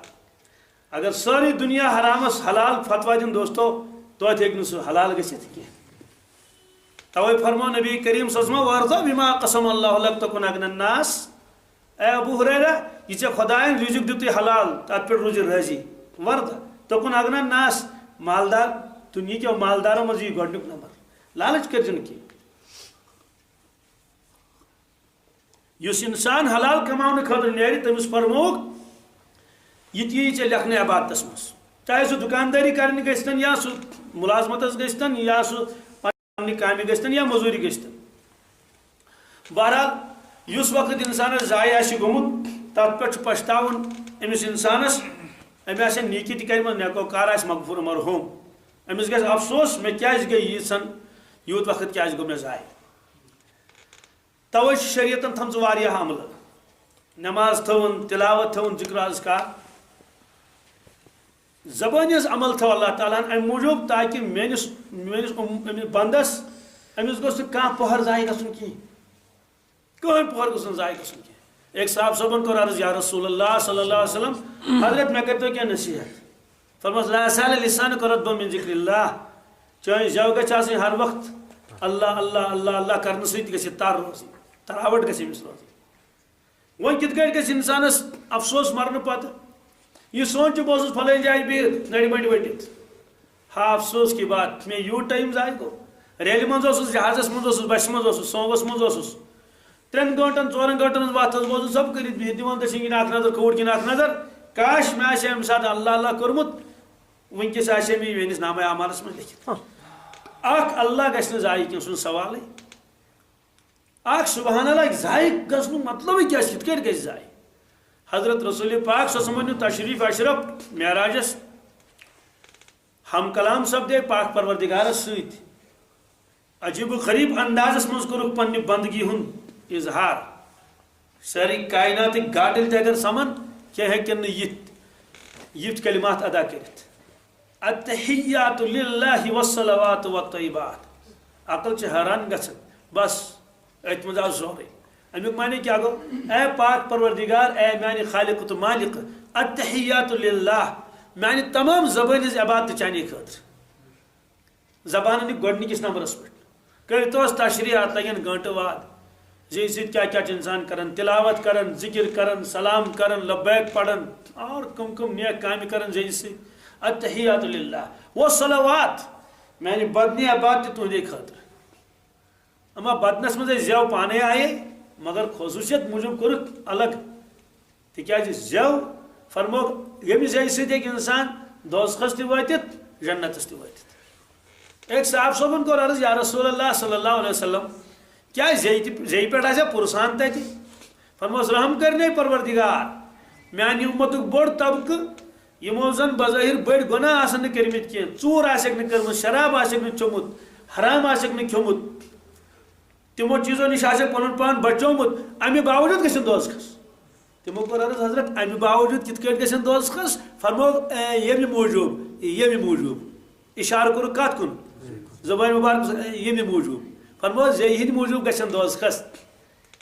اگر ساری دنیا حرامس حلال فتوا دن دوستو توتہ ہیکہ سہ حلال گژھتھ کی توے فرمو نبی کریم صلی اللہ علیہ وسلم وارضا بما قسم اللہ لک تکن اغنى الناس اے ابو ہریرہ یہ ژے خدائن رزق دتُے حلال تت پہ روزِ راضی وردا تکن اغنى الناس مالدار دنیا کے مالداروں مز یہ گۄڈنیُک نمبر لالچ کرزن کی یس انسان حلال کماؤن خاطر نیرِ تمس فرموک یہ ژے لیکھنے عبادتس مز چاہے سہ دکانداری کرنی گژھتن یا سہ ملازمتس گژھتن یا سہ پننہِ کامہِ گژھتن یا مزوٗری گژھتن بہرحال اس وقت انسانس ضایع آسہِ گوٚمُت تتھ پٮ۪ٹھ چھُ پشتاوُن أمِس انسانس أمۍ آسہِ نیکی تہِ کرِمژ نیکو کار آسہِ مغفور مرحوم أمِس گژھِ افسوس مےٚ کیازِ گٔے ییٖژھن یوٗت وقت کیازِ گوٚو مےٚ ضایع توے چھِ شریعتن تھٲمژ واریاہ عملہٕ نماز تھٲوٕن تلاوت تھٲوٕن ذکر اذکار زبٲنۍ ہٕنٛز عمل تھٲو اللہ تعالیٰ ہن امہِ موٗجوٗب تاکہِ میٲنِس بنٛدس أمِس گوٚژھ نہٕ کانٛہہ پٔہر ضایع گژھُن کِہیٖنۍ کٕہٕنۍ پٔہر گوٚژھ نہٕ ضایع گژھُن کینٛہہ ایک صاحب صٲبن کوٚر عرض یا رسول اللہ صلی اللہ علیہ وسلم حضرت مےٚ کٔرۍتو کینٛہہ نصیحت فرموس لا یزال لسانک رطبا من ذکر اللہ چٲنۍ زٮ۪و گژھِ آسٕنۍ ہر وقت اللہ اللہ اللہ اللہ کرنہٕ سۭتۍ گژھِ تر روزٕنۍ تراوٹ گژھِ أمِس روزٕنۍ وۄنۍ کِتھ کٲٹھۍ گژھِ انسانس افسوس مرنہٕ پتہٕ یہ سوچ بہٕ اوسُس فلٲنۍ جایہِ بِہِتھ نرِ بٔنٛڈِ ؤٹِتھ ہا افسوس کی بات مےٚ یوٗت ٹایم ضایع گوٚو ریلہِ منٛز اوسُس جہازس منٛز اوسُس بسہِ منٛز اوسُس سوموس منٛز اوسُس 3 گٲنٛٹن 4 گٲنٛٹن ہٕنٛز وتھ ٲس بوزُن سب کٔرِتھ بِہِتھ دِوان دٔچھِنۍ کِنۍ اکھ نظر کھووُر کِنۍ اکھ نظر کاش مےٚ آسہِ اَمہِ ساتہٕ اللہ اللہ کوٚرمُت وٕنکیٚس آسہِ ہے مےٚ میٲنِس نامے اعمالس منٛز لیکھِتھ اکھ اللہ گژھِ نہٕ ضایع کینٛہہ سُہ چھُنہٕ سوالٕے اکھ سبحان اللہ ضایع گژھنُک مطلبٕے کیٛاہ چھُ کِتھ کٲٹھۍ گژھِ ضایع حضرت رسول پاک صلی اللہ علیہ وسلم تشریف اشرف معراجس ہم کلام سپدے پاک پروردگارس سۭتۍ عجیب و غریب اندازس منٛز کوٚرُکھ پننہِ بندگی ہُنٛد اظہار سٲری کائناتٕکۍ گاٹٕلۍ تہِ اگر سمن کینٛہہ ہیٚکن نہٕ یِتھ کلمات ادا کٔرِتھ التحیات للہ والصلوات والطیبات عقل چھِ حٲران گژھان بس أتھۍ منٛز آو سورُے امیُک معنی کیا گو اے پاک پروردگار اے میانہِ خالق تہٕ مالک التحیات للہ میانہِ تمام زبٲنۍ ہٕنٛز عبادت چانے خٲطرٕ زبانن گۄڈنِکِس نمبرس پٮ۪ٹھ کٔرۍتوس تشریح اتھ لگن گٲنٛٹہٕ واد زِ سۭتۍ کیٛاہ کیٛاہ چھُ انسان کران تلاوت کران ذکر کران سلام کران لبیک پڑھان اور کم نیک کامہِ کران زِ سۭتۍ التحیات للہ والصلوات میانہِ بدنہِ عبادت تہِ تُہنٛدے خٲطرٕ اما بدنس منٛز ٲسۍ زٮ۪و پانے آیے مگر خصوٗصیت موٗجوٗب کوٚرُکھ الگ تِکیٛازِ زٮ۪و فرموکھ ییٚمہِ زٮ۪وِ سۭتۍ ہیٚکہِ اِنسان دوزخس تہِ وٲتِتھ جنتس تہِ وٲتِتھ ایک صاحب صٲبن کوٚر عرض یا رسول اللہ صلی اللہ علیہ وسلم کیا زیٚیہِ پٮ۪ٹھ آسیا پُرسان تتہِ فرموس رحم کرنے پروردگار میانہِ اُمتُک بوٚڑ طبقہٕ یِمو زن بظٲہر بٔڑۍ گۄناہ آسن نہٕ کٔرمٕتۍ کینٛہہ ژوٗر آسٮ۪کھ نہٕ کٔرمٕژ شراب آسٮ۪کھ نہٕ چوٚمُت حرام آسٮ۪کھ نہٕ کھیوٚمُت تِمو چیٖزو نِش آسٮ۪کھ پنُن پان بچومُت امہِ باوجوٗد گژھن دوزخس تِمو کوٚر عرض حضرت امہِ باوجوٗد کِتھ کٲٹھۍ گژھن دوزخس فرموکھ ییٚمہِ موٗجوٗب اِشارٕ کوٚرُکھ کتھ کُن زبٲنۍ مُبارک ییٚمہِ موٗجوٗب فرموکھ زیٚیہِ ہِنٛدۍ موٗجوٗب گژھن دوزخس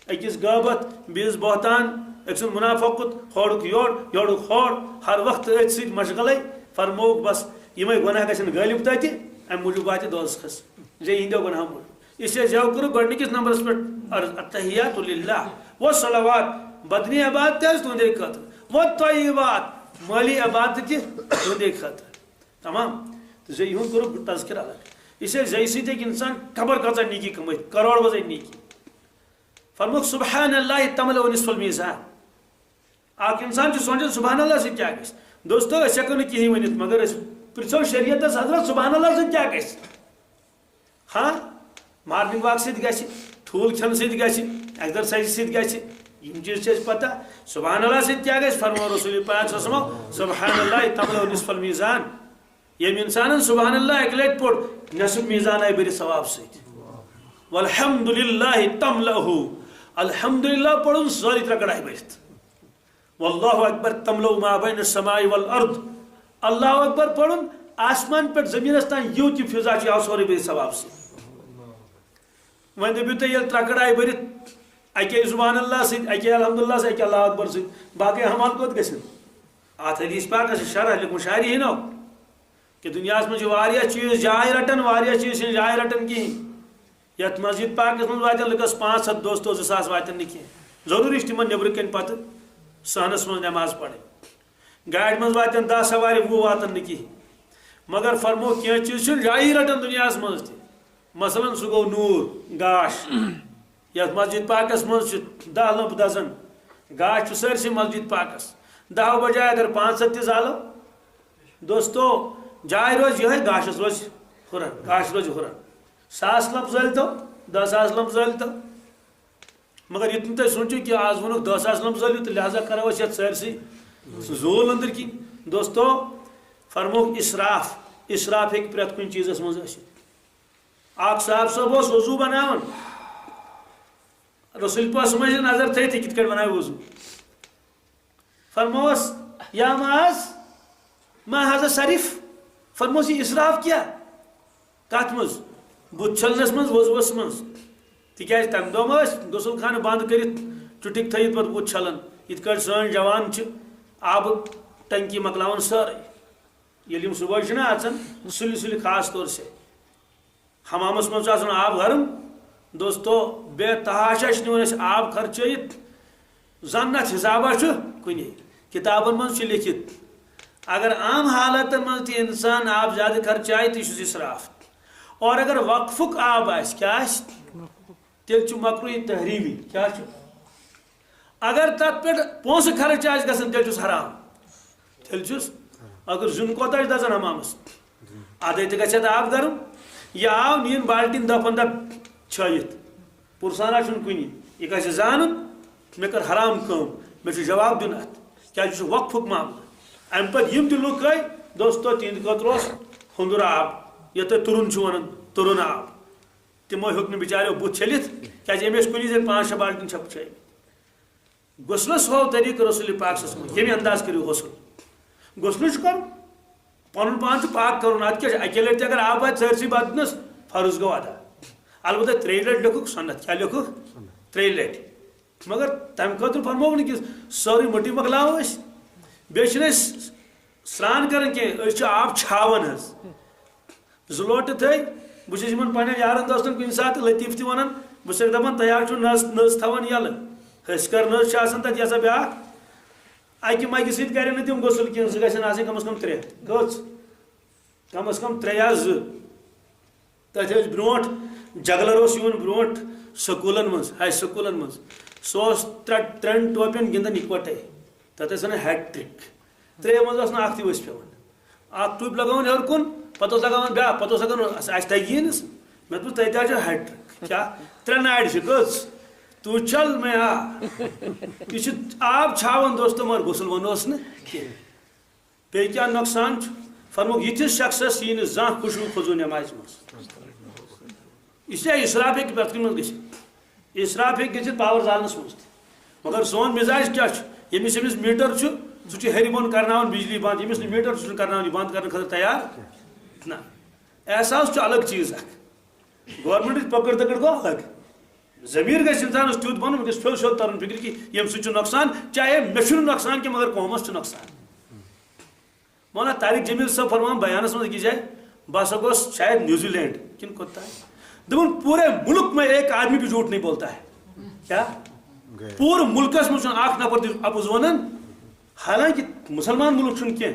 أکِس غٲبت بیٚیِس بہتان أکۍ سُنٛد مُنافقت ہورُکھ یورُکھ ہور ہر وقتہٕ أتھۍ سۭتۍ مشغلے فرموکھ بس یِمے گۄناہ گژھن غٲلب تتہِ امہِ موٗجوٗب واتہِ دوزخس زیٚیہِ ہِنٛدیو گۄناہو موٗجوٗب اس لیے زٮ۪و کوٚرُکھ گۄڈنِکِس نمبرس پٮ۪ٹھ عرض التحیات للہ والصلوات بدنی عبادت تہِ حظ تُہنٛدے خٲطرٕ والطیبات مٲلی عبادت تہِ تُہنٛدے خٲطرٕ تمام تہٕ زٮ۪یہِ ہُنٛد کوٚرُکھ تذکر الگ اس لیے زٮ۪یہِ سۭتۍ ہیٚکہِ انسان خبر کۭژاہ نیکی کمٲیِتھ کروڑ وزے نیکی فرموکھ سبحان اللہ تملأ نصف المیزان اکھ انسان چھُ سونچان سبحان اللہ سۭتۍ کیٛاہ گژھِ دوستو أسۍ ہٮ۪کو نہٕ کِہیٖنۍ ؤنِتھ مگر أسۍ پرژھو شریعتس حضرت سبحان اللہ سۭتۍ کیٛاہ گژھِ ہاں مارننگ واک سۭتۍ گژھِ ٹھوٗل کھٮ۪نہٕ سۭتۍ گژھِ ایکزرسایز سۭتۍ گژھِ یِم چیٖز چھِ اَسہِ پتہ سبحان اللہ سۭتۍ کیٛاہ گژھِ فرمو رسول پاک صلی اللہ علیہ وسلم سبحان اللہ تملأ نصف المیزان ییٚمہِ انسانن سبحان اللہ اکہِ لٹہِ پوٚر نصف میزان آیہِ بٔرِتھ ثواب سۭتۍ والحمد للہ تملأہ الحمدللہ پوٚرُن سٲری 3 کڑ آیہِ بٔرِتھ واللہ اکبر تملأ ما بین السماء والارض اللہ اکبر پوٚرُن آسمان پہ زمین تان یوت یہ فضا آو سورے بے ثواب سے ون دپیو تھی ترکڑ آئی برت اکے سبحان اللہ ست اکے الحمدللہ ست اکے اللہ اکبر ست باقی حمال کوت گژھن ات حدیث پاک شرح لکھن شاعری ہی نو کہ دنیا میں چیز جائے رٹن چیز جائے رٹن کہین یت مسجد پاک من واتن لکس 500 دوستو 2000 واتن نی ضروری تمن نبر کن پتہ سہنس من نماز پڑھیں گاڑی من واتن 10 سوار 20 واتن نی مگر فرمو کی چیز جائے رٹن دنیا من مثلا سہ گو نور گاش یت مسجد پاکس من 10 لمپ دزن گاش سرسی مسجد پاکس 10 بجائے اگر 500 تہ زالو دوستو جائے روز یہ گاشس روز ہرن گاش روز ہرن 1000 لمپ زلتو 10,000 لمپ زلتو مگر یہ تھی سوچو کہ آج ونو 10,000 لمپ زلو تو لہذا کرو یت سرسی زول اندر کی دوستو فرمو اسراف ہیک پریت کن چیزس مز اخ صاحب صاحب وضو بناون رسول پاک سمجھ نظر تھی کت کٹ بنائے وضو فرموس یا معاذ ما هذا صرف فرموس یہ اسراف کیا کت مز بت چھلنس مز وضوس مز تکیاز تم دم غسل خانہ بند کرت چٹک تھیت پہ بت چھلن یت کٹ سن جوان آب ٹنکی مکلاون سارے یل صبح اچان سلی سلی خاص طور سے حمامس مز آب گرم دوستو بے تحاشا نوان آب خرچیت زنت حسابہ کن کتابن من لکھت اگر عام حالت من تہ انسان آب زیادہ خرچائے تو یہ اسراف اور اگر وقفک آب کیا تیل مکروہ تحریمی کیا اگر تر پہ پونسہ خرچ گھن تیل حرام تیل اگر زن کوتہ دزان حمامس ادے تہ گھت آب گرم یہ آو نین بالٹین 10-15 چھت پرسانہ کن یہ گھس زان مے کر حرام کم مے جواب دن ات کیا وقفک معاملہ ام پہ یم تہ لوک گئی دوستو تہند خطر ہندر آب یہ ترن ونان ترن آب تمو ہیوک نہ بچاریو بت چھلت کیا امس کن زن 5-6 بالٹین چھپ چھ غسلس ہو طریقہ رسول پاک صلی اللہ علیہ وسلم یمی انداز کرو غسل غسل کر پن پان پاک کرن ات کیا اکے لٹ اگر آب آئے سرسی بدنس فرض گو ادا البتہ 3 لٹ لکھک سنت کیا لکھک 3 لٹ مگر تم خاطر فرمو کہ سوری مٹی مکلاو بیچ سران کرن کی آب چھاون حس زلوٹ تھے بس پن یارن دوستن کن سات لطیف تہ ونان بس دپان تیار نز تھوان یل حس کر نز تک یہ بیا اکہ مگہ سۭتۍ کرن نہٕ تِم غسل کینٛہہ سُہ گژھن آسٕنۍ کم از کم 3 کٔژ کم از کم 3 یا 2 تتھ ٲسۍ برونٛٹھ جگلر اوس یِوان برونٛٹھ سکوٗلن منٛز ہاے سکوٗلن منٛز سُہ اوس 3 ٹوپین گِنٛدان اِکوٹے تتھ ٲسۍ ونان ہیٹرک 3 منٛز ٲس نہٕ اکھ تہِ ؤسۍ پیوان اکھ ٹوٗپۍ لگاوان ہیوٚر کُن پتہٕ اوس لگاوان بیاکھ پتہٕ اوس لگاوان اَسہِ تگی نہٕ سُہ مےٚ دوٚپُس تتہِ حظ چھُ ہیٹرک کیٛاہ 3 ناڑِ چھِ کٔژ تو چل میں یہ آب چھاون دوستو مگر غسل ونوس نا بی کیا نقصان فرموک یتھس شخصس یہ زان خوشبو خضو نماز مز اس لیے اسراف ہیکہ پتہ من گژھِتھ اسراف ہیکہ گژھِتھ پاور زالنس مز مگر سون مزاج کیا یمس امس میٹر سہ ہر بن کرناون بجلی بند یمس میٹر سہ کرناون بند کرنے خاطر تیار نا احساس الگ چیز اخ گورمنٹ پکڑ تکڑ گو الگ ضمیر گھس انسانس تیوت بن گھس پھیل شیل ترن فکر کہ یم سہ نقصان چاہے مے نقصان کہ مگر قومس نقصان مولانا طارق جمیل صاحب فرمان بیانس مز جائے بہ سا گوس شاید نیوزی لینڈ کن کوتا ہے دپن پورے ملک میں ایک آدمی بھی جھوٹ نہیں بولتا ہے کیا پورے ملکس مز اخ نفر اپز ونان حالانکہ مسلمان ملک چھ کی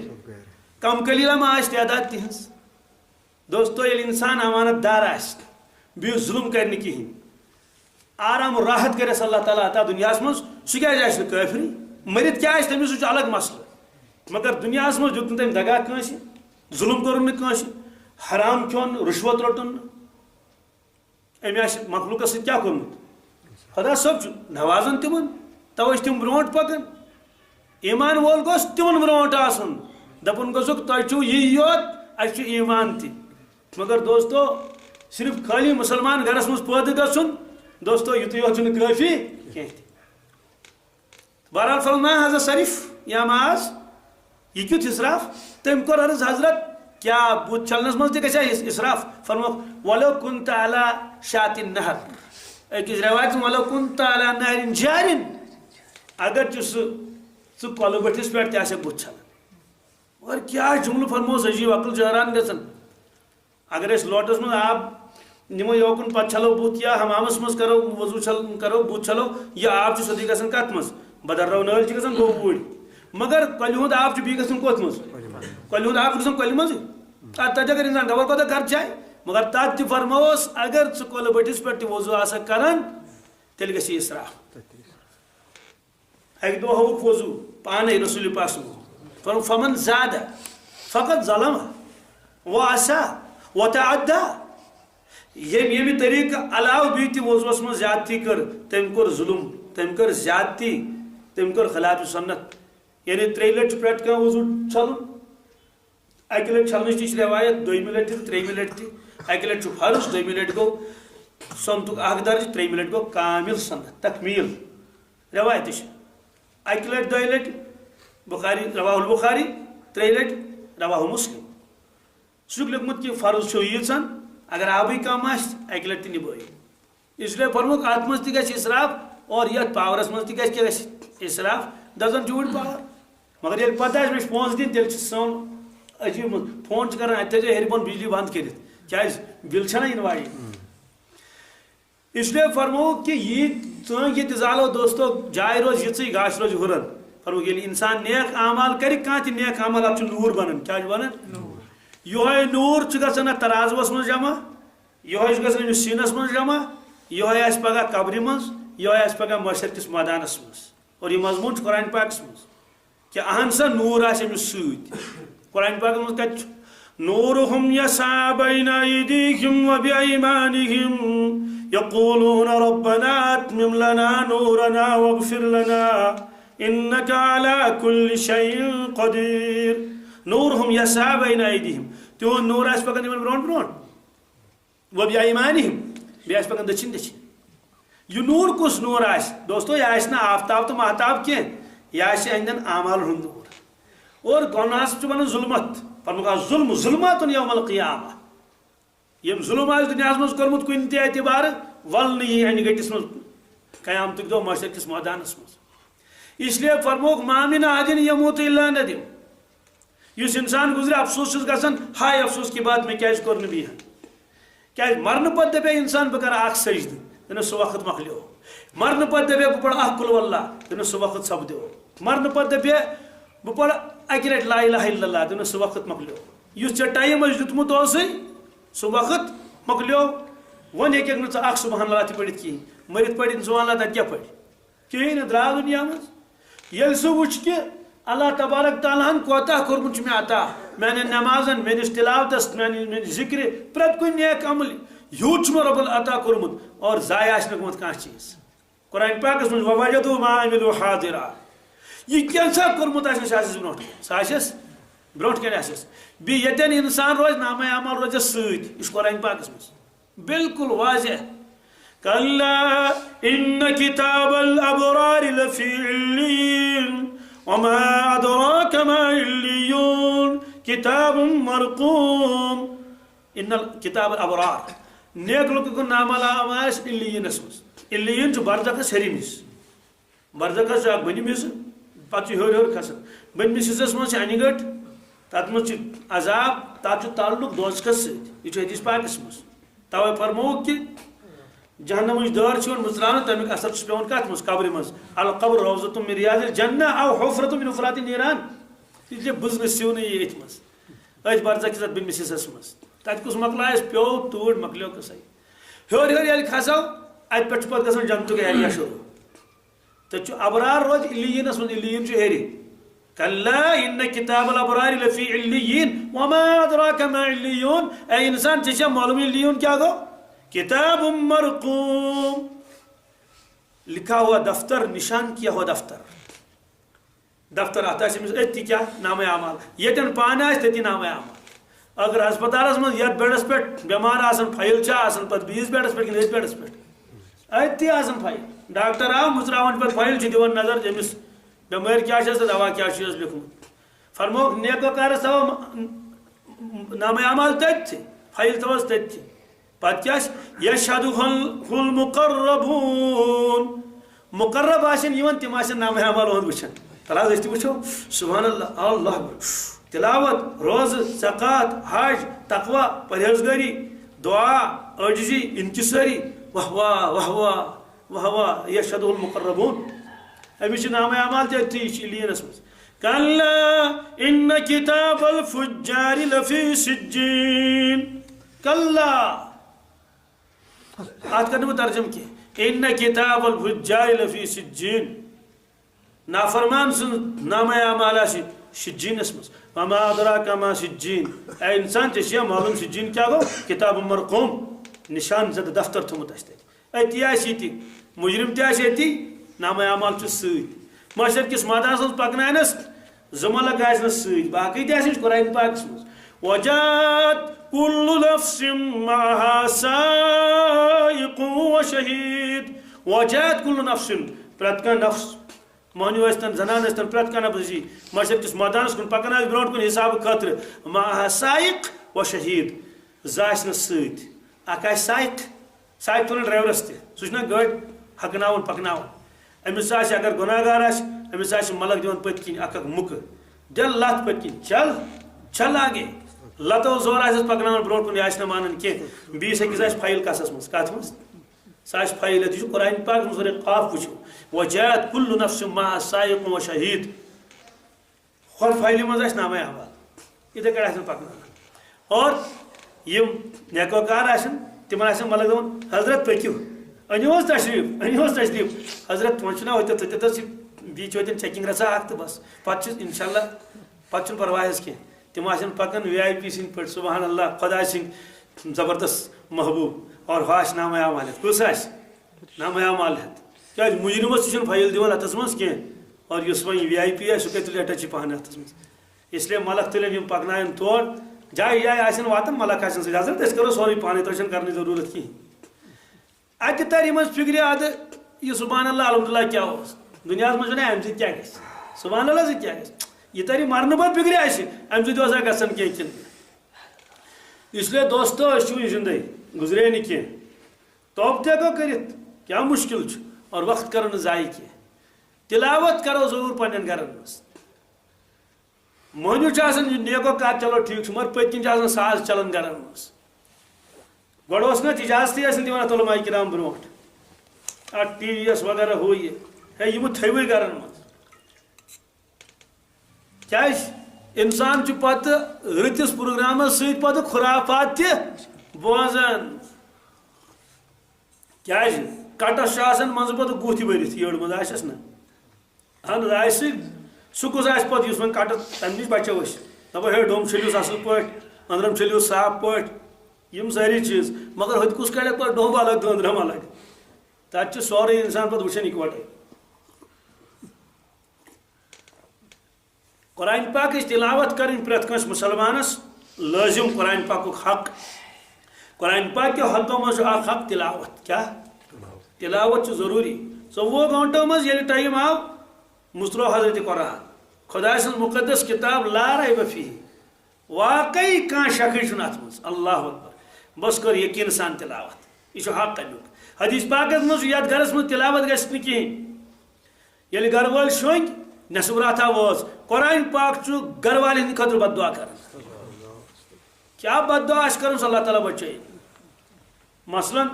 کم قلیلہ ما آس تعداد تہذ دوستو یل انسان امانت دار آس بی ظلم کرنے کہین آرام و راحت کرس اللہ تعالیٰ عطا دنیا مز سہ کیاز کافری مرت کیا تمس سہ الگ مسئلہ مگر دنیا مز دیت تم دگا کنس ظلم کورن نہ کنس حرام کھیون رشوت رٹن ام مخلوقس سۭتۍ کیا کورمت خدا صٲب نوازن تمن توے تم برونٹ پکان ایمان وول گوس تمن برونٹ آسن دپن گوسک تہ چھو یہ یوت اس ایمان تہ مگر دوستو صرف خالی مسلمان گرس مز پٲدٕ گژھُن دوستو یہ تو کافی بہرحال فرما حضرت شریف یا معاذ یہ کیُتھ اسراف تم کور عرض حضرت کیا بت چھلنس مز تہ گژھیا اسراف فرموک ولو کنت علی شاۃ النہر اکس روایت ولو کنت علی نہر جار اگر سہ کۄلہٕ بٔٹھِس پٮ۪ٹھ تہِ آسہِ بت چھلان اور کیا جملہ فرموس عجیب عقل چھُ حٲران گژھان اگر أسۍ لوٹس منٛز آب نمو یوکن پتہ چھلو بت یا حمامس مز کرو وضو کرو بت چھلو یہ آب چھ سیودے گژھان کت مز بدرو نٲلۍ چھ گژھان گوٚبوٗڑ مگر کۄلہِ ہُنٛد آب چھُ بیٚیہِ گژھان کوٚت منٛز کۄلہِ ہُنٛد آب چھُ گژھان کۄلہِ منٛزٕے تتہِ اگر انسان ڈبل کوتاہ خرچ آے مگر تتھ تہِ فرمووس اگر ژٕ کۄلہٕ بٔٹھِس پٮ۪ٹھ تہِ وضو آسکھ کران تیٚلہِ گژھِ اسراف اکہِ دۄہ ہووُکھ وضو پانے رسول پاک فرموو فمن زاد فقط ظلم وعصى وتعدى ییٚمہِ طریقہٕ علاوٕ بیٚیہِ تہِ وضوَس منٛز زیادتی کٔر تٔمۍ کوٚر ظُلم تٔمۍ کٔر زیادتی تٔمۍ کوٚر خلاف سنت یعنی 3 لٹہِ چھُ پرٛٮ۪تھ کانٛہہ وضو چھلُن اکہِ لٹہِ چھلنٕچ تہِ چھِ رٮ۪وایت دوٚیمہِ لٹہِ تہِ ترٛیٚیِمہِ لٹہِ تہِ اکہِ لٹہِ چھُ فرض دوٚیمہِ لٹہِ گوٚو سنتُک اکھ درجہِ ترٛیٚیِمہِ لٹہِ گوٚو کامل سنت تکمیٖل رٮ۪وایت تہِ چھِ اکہِ لٹہِ دۄیہِ لٹہِ بخاری رواہ البخاری ترٛیٚیہِ لٹہِ رواہ مسلم سُہ چھُکھ لیوٚکھمُت کہِ فرض چھُ ییٖژہن اگر آبٕے کم آسہِ اکہِ لٹہِ تہِ نِبٲیِو اس لیے فرموک اتھ منٛز تہِ گژھِ اسراف اور یتھ پاورس منٛز تہِ گژھِ کیٛاہ گژھِ اسراف دزن جوٗرۍ پاور مگر ییٚلہِ پتہ آسہِ مےٚ چھِ پونٛسہٕ دِنۍ تیٚلہِ چھِ سون عجیٖب فون چھِ کران اتہِ تھٲیزیو ہیٚرِ بۄن بجلی بنٛد کٔرِتھ کیٛازِ بِل چھنہ یِنہٕ واجیٚنۍ اس لیے فرمووُکھ کہِ ژٕ یہِ تہِ زالو دوستو جاے روزِ یِژٕے گاش روزِ ہُرن فرمووُکھ ییٚلہِ انسان نیک اعمال کرِ کانٛہہ تہِ نیک اعمال اتھ چھُ نوٗر بنان کیٛاہ چھُ بنان یہوے نوٗر چھُ گژھان اتھ ترازوس منٛز جمع یہوے چھُ گژھان أمِس سیٖنس منٛز جمع یہوے آسہِ پگاہ قبرِ منٛز یہوے آسہِ پگاہ محشر کِس مٲدانس منٛز اور یہ مضموٗن چھُ قرآن پاکس منٛز کہ اہن سا نوٗر آسہِ أمِس سۭتۍ قرآن پاکس منٛز کتہِ چھُ نوٗرُہُم یسعىٰ بین أیدیہم وبأیمانہم یقولون ربنا اتمم لنا نورنا واغفر لنا انك على كل شيء قدير نوٗرُہم یسعىٰ بین أیدیہم تِہُنٛد نوٗر آسہِ پکان یِمن برونٛٹھ برونٛٹھ وبأیمانہم بیٚیہِ آسہِ پکان دٔچھِنۍ دٔچھِنۍ یہ نوٗر کُس نوٗر آسہِ دوستو یہِ آسہِ نہٕ آفتاب تہٕ مہتاب کینٛہہ یہِ آسہِ أہنٛدٮ۪ن اعمالن ہُنٛد نوٗر اور گۄناہس چھُ بنان ظُلمت فرمووُکھ ظُلم ظُلماتُن یوم القیامہ ییٚمۍ ظُلم آسہِ دُنیاہس منٛز کوٚرمُت کُنہِ تہِ اعتبارٕ ولنہٕ یی اَنہِ گٔٹِس منٛز قیامتُک دۄہ محشر کِس مٲدانس منٛز اس لیے فرمووُکھ ما من احد یموت الا ندم یُس انسان گُزرِ افسوس چھُس گژھان ہاے افسوس کی بات مےٚ کیازِ کوٚر نہٕ بیٚیہِ کیازِ مرنہٕ پتہٕ دپے انسان بہٕ کرٕ اکھ سجدٕ دپیٚس سُہ وقت مۄکلیو مرنہٕ پتہٕ دپے بہٕ پرٕ اکھ قُل واللہ دپیٚس سُہ وقت سپدیو مرنہٕ پتہٕ دپے بہٕ پرٕ اکہِ لٹہِ لا الہ الا اللہ دپیٚس سُہ وقت مۄکلیو یُس ژےٚ ٹایم اوس دیُتمُت اوسُے سُہ وقت مۄکلیو وۄنۍ ہیٚککھ نہٕ ژٕ اکھ سبحان اللہ تہِ پٔرِتھ کِہیٖنۍ مٔرِتھ پٔرِتھ سبحان اللہ تتہِ کیٛاہ پرِ کِہیٖنۍ نہٕ درٛاو دُنیا منٛز ییٚلہِ سُہ وٕچھ کہِ اللہ تبارک تعالیٰ ہن کوتاہ کوٚرمُت چھُ مےٚ عطا میانٮ۪ن نٮ۪مازن میٲنِس تِلاوتس میانہِ ذِکرِ پرٛٮ۪تھ کُنہِ نیک عملہِ یوٗت چھُ مےٚ رۄب العطا کوٚرمُت اور ضایع آسہِ نہٕ گوٚمُت کانٛہہ چیٖز قرآن پاکس منٛز ووجدوا ما عملوا حاضرا یہِ کینٛژھا کوٚرمُت آسٮ۪س سُہ آسٮ۪س برونٛٹھ کَنہِ سُہ آسٮ۪س برونٛٹھ کَنہِ آسٮ۪س بیٚیہِ ییٚتٮ۪ن انسان روزِ نامے عمل روزٮ۪س سۭتۍ یہِ چھُ قرآن پاکس منٛز بالکل واضح کلا ان کتاب الابرار لفی علیین وما ادراک ما علیون کتاب مرقوم ان کتاب الابرار نیک لُکن ہُنٛد نامہ نامہ آسہِ علیٖنس منٛز علیٖن چھُ برزخس ہیٚرِم حِصہٕ برزخس چھُ اکھ بٔنِم حِصہٕ پتہٕ چھُ ہیوٚر ہیوٚر کھسان بٔنمِس حِصس منٛز چھِ انہِ گٔٹ تتھ منٛز چھُ عذاب تتھ چھُ تعلُق دوزخس سۭتۍ یہِ چھُ حدیث پاکس منٛز توے فرمووُکھ کہِ جہنمٕچ دٲر چھِ یِوان مٕژراونہٕ تمیُک اثر چھُ پیٚوان کتھ منٛز قبرِ منٛز القبر روضۃ من ریاض الجنہ او حفرۃ من حفرات النیران یہِ چھِ بٕزنہٕ سِونٕے ییٚتھۍ منٛز أتھۍ برزخس اتھ بٔنمِس حِصس منٛز تتہِ کُس مۄکلایس پیوٚو توٗرۍ مۄکلیو قٕصے ہیوٚر ہیوٚر ییٚلہِ کھسو اتہِ پٮ۪ٹھ چھُ پتہٕ گژھان جنتُک ایریا شروٗع تتہِ چھُ ابرار روزِ علیٖنس منٛز علیٖن چھُ ہیٚرِ کلا ان کتاب الابرار لفی علیین وما ادراک ما علیون اے انسان ژےٚ چھا معلوم علیون کیٛاہ گوٚو کتاب مرقوم لکھا ہوا دفتر نشان کیا ہوا دفتر اتھ آسہِ أمِس أتھی کیٛاہ نامے اعمال ییٚتٮ۪ن پانہٕ آسہِ تٔتی نامے اعمال اگر ہسپتالس منٛز یتھ بیڈس پٮ۪ٹھ بٮ۪مار آسان فایل چھا آسان پتہٕ بیٚیِس بیڈس پٮ۪ٹھ کِنہٕ أتھۍ بیڈس پٮ۪ٹھ أتھی آسان فایل ڈاکٹر آو مٕژراوان چھُ پتہٕ فایل چھِ دِوان نظر أمِس بٮ۪مٲرۍ کیٛاہ چھس تہٕ دوا کیٛاہ چھُس لیوٚکھمُت فرمووُکھ نیکوکارس تھاوو نام اعمال تتھی فائل تھوس تتھی پتہ کیا یشہدہ المقربون مقرب آسن یوان تم آسن نام اعمال ہند وچھان تلا أسۍ تہِ وٕچھو سبحان اللہ اللہ اکبر تلاوت روز زکات حج تقوی پرہیزگاری دعا عاجزی انکساری واہ واہ واہ واہ واہ واہ یشہدہ المقربون امس نام اعمال تتھی لینس مز کلا ان کتاب الفجار لفی سجین کلا آج کرنے میں ترجم کی ان کتاب الفجار لفی سجین نافرمان سن نام اعمال آسی سجین اسمس وما ادراک ما سجین اے انسان چشیا معلوم سجین کیا گو کتاب مرقوم نشان زد دفتر تھومت اس اتی آسی تی مجرم تی آسی تی نام اعمال چھ سۭتۍ معاشر کس مادانس منٛز پکناونس زملک آسنس سۭتۍ باقی تی آسن قرآن پاکس منٛز وجات كل نفس معها سائق وشهيد وجات كل نفس پرت کان نفس مہنیو ٲسۍتن زنان ٲسۍتن پرت کان نفس معاشر کس مادانس کن پکناوِ برونٛٹھ کُن حساب خٲطرٕ معها سائق وشهيد زاسنس سۭتۍ اکھ آسہِ سائق تُلن ڈرایورس تہِ سُہ چھُنہ گٲڑۍ ہکناوُن پکناوُن أمس آسہِ اگر گۄناہگار آسہِ أمس آسہِ ملک دِوان پٔتۍ کِنۍ اکھ مُکہٕ دِل لتھ پٔتۍ کِنۍ چل آگے لتو زور آسٮ۪س پکناوان برونٛٹھ کُن یہِ آسہِ نہٕ مانان کینٛہہ بیٚیِس أکِس آسہِ فایل کَسس منٛز کتھ منٛز سۄ آسہِ فایل یہِ چھُ قرآن پاکس منٛز ورٲے قاف وٕچھو وجات كل نفس معها سائق وشهيد ہۄتھ فایلہِ منٛز آسہِ نامے اعمال یِتھے کٔنۍ آسن پکناوان اور یِم نیکوکار آسن تِمن آسن ملک دپان حضرت پٔکِو أنِو حظ تشریٖف حضرت وۄنۍ چھُنہ ہوٚتٮ۪تھ بیٚیہِ چھِ ہوٚتٮ۪ن چیکِنگ رژھا اکھ تہٕ بس پتہٕ چھُ انشاء اللہ پتہٕ چھُنہٕ پرواے حظ کینٛہہ تِم آسن پکان وی آئی پی سٕنٛدۍ پٲٹھۍ سبحان اللہ خۄدا سٕنٛدۍ زبردست محبوب اور ہُہ آسہِ نامے اعمال ہٮ۪تھ کُس آسہِ نامے اعمال ہٮ۪تھ کیٛازِ مُجرمس تہِ چھُنہٕ فایل دِوان اتھس منٛز کینٛہہ اور یُس وۄنۍ وی آئی پی آسہِ سُہ کتہِ تُلہِ ٹچہِ پہن اتھس منٛز اسلیے ملک تُلن یِم پکناون تور جایہِ آسن واتان ملک آسن سۭتۍ حضرت أسۍ کرو سورُے پانے تۄہہِ چھنہٕ کرنٕچ ضروٗرت کِہیٖنۍ اتہِ تر یِمن فکرِ ادٕ یہِ سبحان اللہ الحمدللہ کیٛاہ اوس دُنیاہس منٛز چھُنہ امہِ سۭتۍ کیٛاہ گژھِ سبحان اللہ سۭتۍ کیٛاہ گژھِ یہ تری مرنے پتہٕ فکرِ آسہِ امہِ سۭتۍ اوسا گژھان کینٛہہ کِنہٕ اسلیے دوستو أسۍ چھُ یہِ زندگی گُزرے نہٕ کینٛہہ توبہٕ تہِ ہٮ۪کو کٔرِتھ کیٛاہ مُشکِل چھُ اور وقت کرو نہٕ ضایع کینٛہہ تلاوت کرو ضروٗر پننٮ۪ن گرن منٛز مہنیو چھُ آسان نیکو کار چلو ٹھیٖک چھُ مگر پٔتۍ کِنۍ چھُ آسان ساز چلان گرن منٛز گۄڈٕ اوس نہٕ اِجازتٕے ٲسۍ نہٕ دِوان اَتھ علماء کرام برونٛٹھ اَتھ ٹی وی یس وغیرہ ہُہ یہِ ہے یِم تھٲیوٕے گرن منٛز کیٛازِ اِنسان چھُ پتہٕ رٕتِس پروگرامس سۭتۍ پتہٕ خُرافات تہِ بوزان کیٛازِ کٹس چھُ آسان منٛزٕ پتہٕ گُہہ تہِ بٔرِتھ یٔڑ منٛز آسٮ۪س نہ اہن حظ آسہِ سُہ کُس آسہِ پتہٕ یُس وۄنۍ کٹس تمہِ نِش بچو أسۍ دپو ہے ڈوٚم چھٔلِوس اصل پٲٹھۍ أنٛدرم چھٔلِوس صاف پٲٹھۍ یِم سٲری چیٖز مگر ہوٚتہِ کُس کڑٮ۪کھ پتہٕ ڈوٚمب الگ تہٕ أنٛدرم الگ تتہِ چھُ سورُے انسان پتہٕ وٕچھان اِکوٹے قرآن پاکٕچ تلاوت کرٕنۍ پرٛٮ۪تھ کٲنٛسہِ مُسلمانس لٲزِم قرآن پاکُک حق قرآن پاک کیو حقو منٛز چھُ اکھ حق تلاوت کیٛاہ تلاوت چھُ ضروٗری 24 گٲنٛٹو منٛز ییٚلہِ ٹایم آو مُژروو حضرت قرآن خۄداے سٕنٛز مُقدس کِتاب لا ریب فیہ واقعی کانٛہہ شکٕے چھُنہٕ اتھ منٛز اللہ اکبر بس کٔر یقیٖن سان تلاوت یہِ چھُ حق امیُک حدیث پاکس منٛز چھُ یتھ گرس منٛز تلاوت گژھِ نہٕ کِہیٖنۍ ییٚلہِ گرٕ وٲلۍ شۄنٛگۍ نٮ۪صف راتھا وٲژ قرآن پاک چھُ گرٕ والٮ۪ن ہٕنٛدِ خٲطرٕ بد دعا کران کیٛاہ بد دعا آسہِ کرُن سُہ اللہ تعالیٰ بچٲیِن مثلاً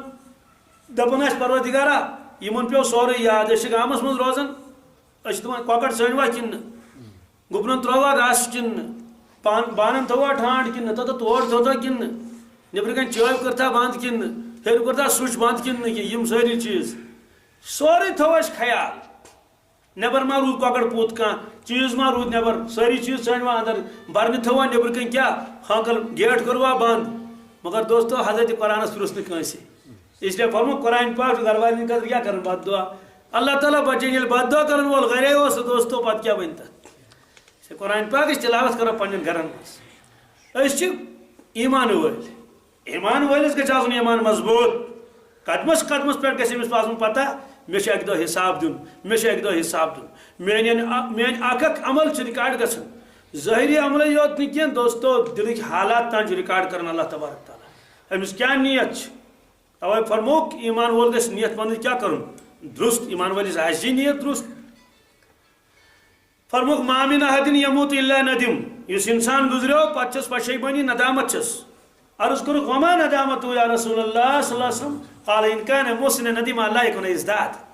دپان آسہِ پروردِگارا یِمن پیوٚو سورُے یاد أسۍ چھِ گامس منٛز روزان أسۍ چھِ دپان کۄکر ژھٲنٛڈوا کِنہٕ گُپنن ترٛووا گاسہٕ کِنہٕ بانن تھووا ٹھانٛڈ کِنہٕ توٚتتھ تور تھوٚوتھا کِنہٕ نیٚبرٕ کَنۍ چٲبۍ کٔرتھا بنٛد کِنہٕ ہیٚرِ کوٚرتھا سُچ بنٛد کِنہٕ یِم سٲری چیٖز سورُے تھوٚو اَسہِ خیال نیبر ما روٗد کۄکر پوٗت کانٛہہ چیٖز ما روٗد نیبر سٲری چیٖز ژھٲنٛڈوا اندر برنہِ تھووا نیبرٕ کَنۍ کیٛاہ ہانکل گیٹ کوٚروا بنٛد مگر دوستو حضرت قرآنس پرٛژھ نہٕ کٲنٛسہِ اسلیے فرموو قرآن پاک چھُ گرٕ والٮ۪ن خٲطرٕ کیٛاہ کران بد دعا اللہ تعالیٰ بچٲیِن ییٚلہِ بد دعا کرن وول گرے اوس دوستو پتہٕ کیٛاہ بنہِ تتھ قرآن پاکٕچ تلاوت کرو پننٮ۪ن گرن منٛز أسۍ چھِ ایٖمان وٲلۍ ایٖمان وٲلِس گژھِ آسُن ایٖمان مضبوٗط قدمس قدمس پٮ۪ٹھ گژھِ أمِس آسُن پتہ مےٚ چھُ اکہِ دۄہ حِساب دیُن مےٚ چھُ اکہِ دۄہ حِساب دیُن میٲنۍ اکھ اکھ عمل چھِ رِکاڈ گژھان ظاہری عمل یوت نہیں دوستو دلک حالات تان ریکارڈ کرنا اللہ تبارک تعالیٰ امس کیا نیت توے فرموک ایمان وول گھس نیت مند کیا کرن درست ایمان والس آسی نیت درست فرموک ما من احد یموت الا ندم اس انسان گزریو پتہ چھس پشیمانی ندامت چھس عرض کرو وما ندامت یا رسول اللہ صلی اللہ علیہ وسلم قال ان كان محسن ندم لا يكون ازداد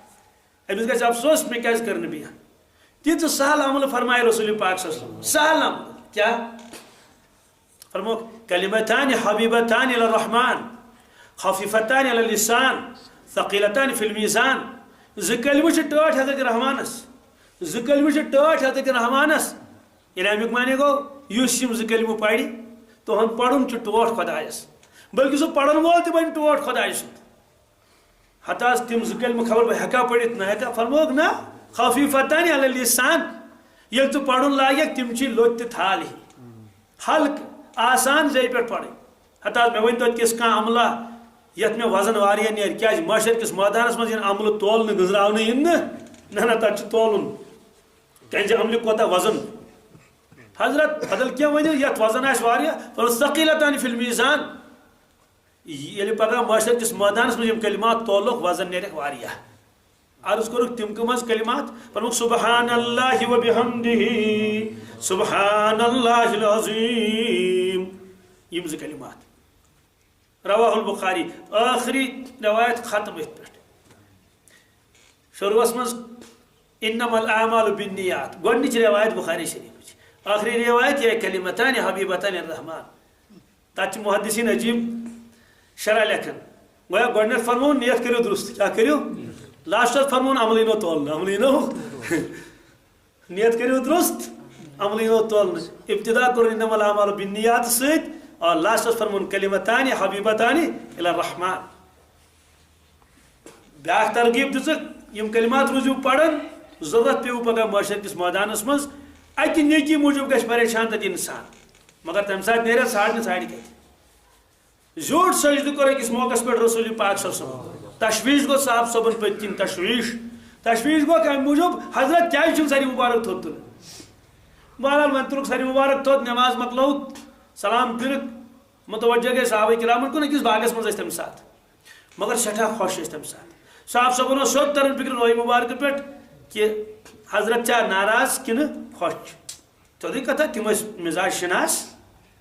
امس گژھِ افسوس میں کیاز کرنے بیا تیت سہل عمل فرمائے رسول پاک صلی اللہ علیہ وسلم سہل عمل کیا فرموک کلمتان حبیبتان الى الرحمن خفیفتان علی اللسان ثقیلتان فی المیزان زکلمہ چھ ٹاٹھ حضرت رحمانس زکلمہ چھ ٹاٹھ حضرت رحمانس یعنی امیک معنی گو یس یم زکلمہ پڑی تہن پڑھن چھ ٹوٹ خدایس بلکہ سو پڑھن وول تہ بن ٹوٹ خدای سند حتیٰ تم زکلمہ خبر بہ ہیکا پڑھت نہ ہیکا فرموک نہ خفیفتان علی اللسان یل تو پڑھن لائق تم چھ لوت تہ تھال حلق آسان زی پہ پڑھ حتیٰ مے ون تو کس کان عملہ یت میں وزن واریا نیر کیا معاشر کس میدانس مز عمل تولن گزراؤن نہ تک تولن تہذ عمل کوتا وزن حضرت بدل کیا ونو یت وزن آس واریا ثقیلتان فی المیزان یل پگہ معاشر کس میدانس مز کلمات تولک وزن نیرک واریا عرض کرک تم کم کلمات فرموک سبحان اللہ و بحمدہ سبحان اللہ العظیم یم ز کلمات رواہ البخاری آخری روایت ختم ات پہ شروعس مز انما الاعمال بالنیات گۄڈنِچ روایت بخاری شریف آخری روایت یہ کلمتان حبیبتان الرحمان تات محدثین عجیب شرح لکھن گویا گۄڈنیتھ فرمون نیت کریو درست کیا کریو لاسٹ فرمون عملی نو تولن عملی نو نیت کریو درست عملی نو تولن ابتدا کر انما الاعمال بالنیات سۭتۍ اور لاسٹ فرمون کلمتان حبیبتان الی الرحمن بیاکھ ترغیب دژک یم کلمات روزیو پڑھن ضرورت پیو پگہ معاشر کس میدانس مز اکہ نیکی موجود گژھِ پریشان تتہ انسان مگر تمہ ساتہٕ نیرِ ساڑنہ ساڑِ کتہِ زیوٗٹھ سجدٕ کوٚر أکِس موقعس پٮ۪ٹھ رسول پاک صلی اللہ علیہ وسلم تشویش گو صاحب صبن پٔتۍ کِنۍ تشویش گو کمہِ موٗجوٗب حضرت کیازِ چھُنہٕ ساری مبارک تھوٚد تُلن بہرحال وۄنۍ تُلُکھ ساری مبارک تھوٚد نماز مۄکلٲو سلام کٔرِکھ متوجہ گئی صحابہ کرامن کُن أکِس باغس منٛز ٲسۍ تمہِ ساتہٕ مگر سٮ۪ٹھاہ خۄش ٲسۍ تمہِ ساتہٕ صاحب صٲبن اوس سیوٚد تران فِکرِ روحی مبارکہٕ پٮ۪ٹھ کہ حضرت چھا ناراض کنہ خوش تھوڑی کتھا تم مزاج شناس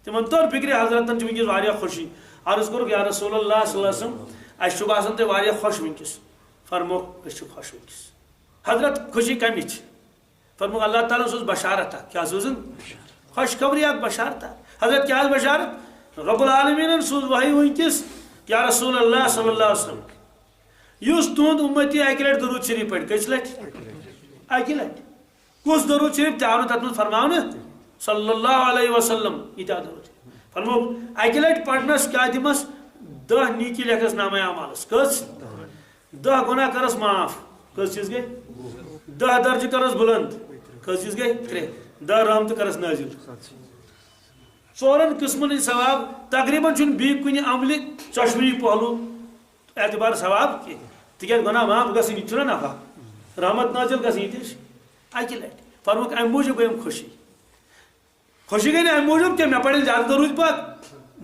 تمن تور فکر حضرتن چھ ونکس واریاہ خوشی عرض کورک یا رسول اللہ صلی اللہ علیہ وسلم اس باسان تہ واریاہ خوش ونکس فرموک اس خوش ونکس حضرت خوشی کمی چھ فرموک اللہ تعالیٰ سوز بشارت کیا سوزن خوش خبری اک بشارت حضرت کیا بشارت رب العالمین سوز وحی ونکس یا رسول اللہ صلی اللہ علیہ وسلم یس تہد امتی اکہ لٹ درود شریف پڑھ کس لٹ اکہ لٹ کس درود شریف تہ آو تت من فرماؤن صلی اللہ علیہ وسلم یہ درود فرمو اکہ لٹ پڑھنس کیا دمس 10 نیکی لکھس نامہ اعمالس کس 10 گناہ کرس معاف کس چیز گئی 10 درجہ کرس بلند کس چیز گئی 3 10 رحمت کرس نازل 4 قسمن ثواب تقریباً چھن بی کن عمل چشمی پہلو اعتبار ثواب کی تک گناہ معاف گھن یہ چھنا نفع رحمت نازل گھن یہ اکہ لٹ فرموک ام موجود گئی خوشی خوشی گئی نا ام موجود کہ میں پڑھیں زیادہ درود پاک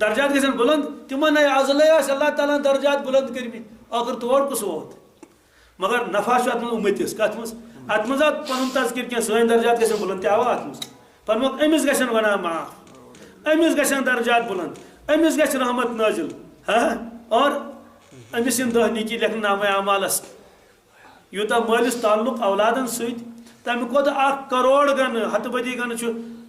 درجات گھن بلند تمہ اللہ تعالیٰ درجات بلند کرمت آخر تور کس ووت مگر نفع ات من امتس کت مز ات مز پن تذکر کی سن درجات گھن بلند تہ آوا ات مز فرموک امس گھن گناہ معاف امس گھن درجات بلند امس گھن رحمت نازل ہاں اور امس یم 10 نیکی لکھن نامہ اعمالس یوتہ مالس تعلق اولادن ست تمہ کھت 1 کروڑ گن ہتھ بدی گن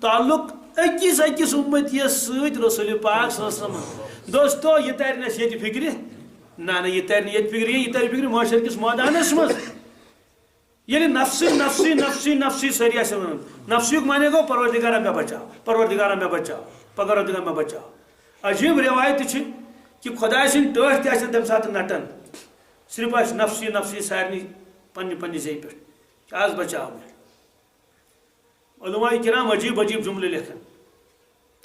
تعلق اکس امتیس ست رسول پاک صلی اللہ علیہ وسلم دوستو یہ تر نس یہ فکر نہ یہ تر یہ فکر یہ تر فکر معاشر کس میدانس مز یعنی نفسی نفسی نفسی نفسی ساری آ نفسیک مانے گو پروردگارا میں بچاؤ پروردگارا میں بچاؤ پروردگار میں بچاؤ عجیب روایت کہ خدا سن ٹھٹ تہ تمہ سات نٹن صرف آ نفسی نفسی سارے پنہ پنہ زی پہ آز بچاؤ علماء کرام عجیب عجیب جملے لکھن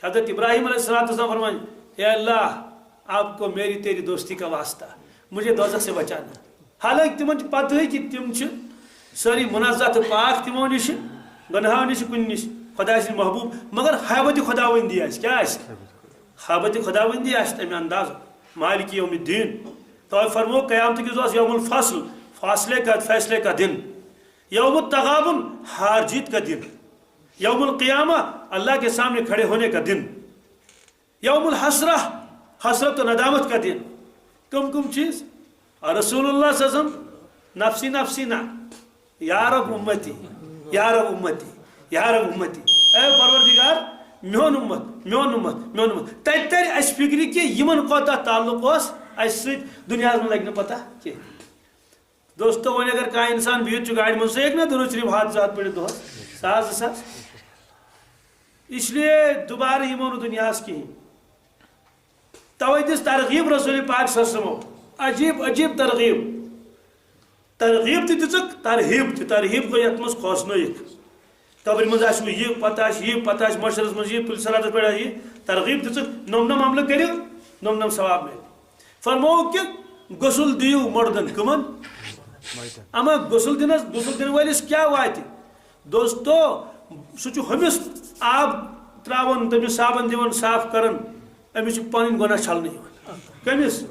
حضرت ابراہیم علیہ السلام فرمائیں اے اللہ آپ کو میری تیری دوستی کا واسطہ مجھے دوزخ سے بچانا حالانکہ تمن پتہ ہے کہ تم ساری منازعات پاک تمو نش گناہوں نش کن نش خدا سن محبوب مگر حیبت خداوندی کیا حیبت خداوندی تمہ انداز مالک یوم الدین تو فرمو قیامت کی دۄہ یوم الفصل فیصلے کا دن یوم التغابن ہار جیت کا دن یوم القیامہ اللہ کے سامنے کھڑے ہونے کا دن یوم الحسرہ حسرت و ندامت کا دن کم چیز رسول اللہ صلی اللہ علیہ وسلم نفسی نفسی نا یا رب امتی یا رب امتی یا رب امتی اے پروردگار میون امت میون امت میون امت تر تر اس فکری کہ یمن کوتا تعلق اس ست دنیا میں لگنے پتہ کہ دوستو ون اگر کھانا انسان بہت گاڑی من سہ نا درود شریف حادثات پڑھ دہس ساس ساس اس لیے دوبارہ یمو دنیا کہین توے دس ترغیب رسول پاک صلی اللہ علیہ وسلم عجیب عجیب ترغیب تہ دژک ترہیب گو یت مز کھوسنائک قبر مز آسو یہ پتہ یہ پتہ مشرس مز یہ پلسرات پہ یہ ترغیب دژک نم عمل کرو نم ثواب مل فرمو کہ غسل دیو مردن کمن اما غسل دن ولس کیا وات دوستو سہ ہمس آب تراون تمس صابن دِوان صاف کران امس پن گناہ چھلنے کمس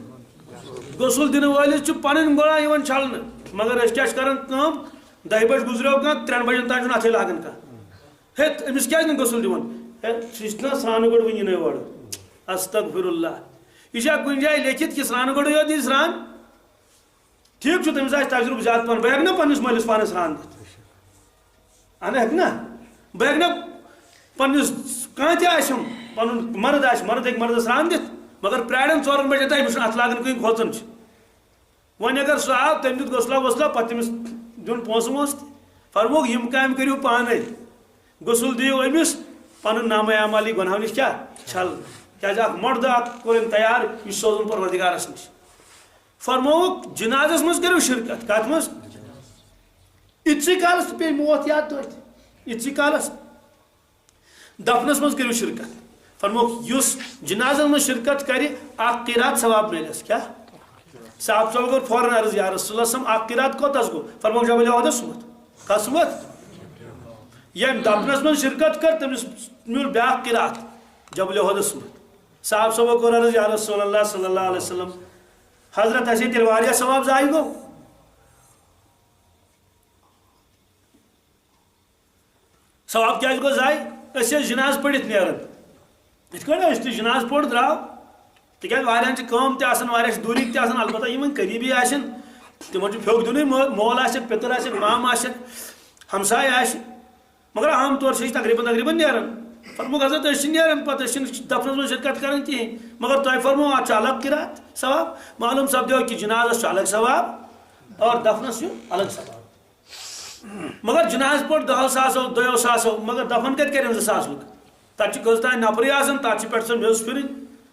غسل دن ولس پن گناہ چھلنے مگر اس کیا کران کام 10 بج گزریو کان 3 بجن تان اتھے لاگان کان ہے امس کیا غسل دِوان ہے سران گوڑ ونی وڑ استغفر اللہ یہ کن جائے لیکھت کہ سران گوڑ یوت دی سران ٹھیک تمس آس تجربہ زیادہ پہن بہ ہیٚکہٕ پنس مٲلِس پانس سران دِتھ اہن ہیٚکہٕ نا بہ ہیٚکہٕ پنس کانٛہہ تہِ آسم پن مرد مرد ہیٚکہِ مردس سران دِتھ مگر پرارن 4 بجے تام أمِس اتھ لاگان کٕہٕنۍ کھوژان وۄنۍ اگر سُہ آو تٔمۍ دیُت غسلا وسلا پتہٕ تٔمِس دیُن پونٛسہٕ وونٛسہٕ تہِ فرموکھ یِم کامہِ کٔرِو پانے غسل دِیِو أمِس پنُن نامہ اعمالی گۄناہو نِش کیٛاہ چھلنہٕ کیٛازِ اکھ مرد اکھ کوٚر أمۍ تیار یہِ سوزُن پروردگارس نِش فرموکھ جنازس مز کٔرِو شرکت کتھ مز یِتسٕے کالس تہِ پیٚیہِ موت یاد توتہِ یِتسٕے کالس دفنس مز کٔرِو شرکت فرموکھ یُس جنازن مز شرکت کرِ اکھ قیرات ثواب میلس کیٛاہ صاحب صٲب کوٚر فوراً عرض یا رسول اللہ صلی اکھ قیرات کوتاس گوٚو فرموکھ جبل احدس سُمت کس سُمت ییٚمۍ دفنس مز شرکت کٔر تٔمِس میوٗل بیٛاکھ قیرات جبل احدس سُمت صاحب صٲبو کوٚر عرض یا رسول اللہ صلی اللہ علیہ وسلم حضرت اسی تیل واریاہ ثواب ضایع گو ثواب کیا گو ضایع اس جناز پڑھت نیران ات کڑ اس جناز پڑھ درٛاو تِکیٛازِ واریاہن چھِ کٲم تہِ آسان واریاہ چھِ دوٗرِکۍ تہِ آسان البتہ یِمن قریٖبی آسن تِمن چھُ پھیوٚک دِنُے مول آسٮ۪کھ پِتٕر آسٮ۪کھ مام آسٮ۪کھ ہمساے آسہِ مگر عام طور چھِ أسۍ تقریٖباً نیران فرموکھ حضرت أسۍ چھِ نیران پتہٕ أسۍ چھِنہٕ دفنس منٛز شرکت کران کِہیٖنۍ مگر تۄہہِ فرموو اتھ چھُ الگ قیرات ثواب معلوم سپدیو کہ جنازس چھُ الگ ثواب اور دفنس چھُ الگ ثواب مگر جناز پوٚر 10 ساسو 2 ساسو مگر دفن کتہِ کرن 2 ساس لُکھ تتہِ چھِ کٔژتانۍ نفرٕے آسان تتھ چھِ پٮ۪ٹھ سۄ میٚژ پھِرٕنۍ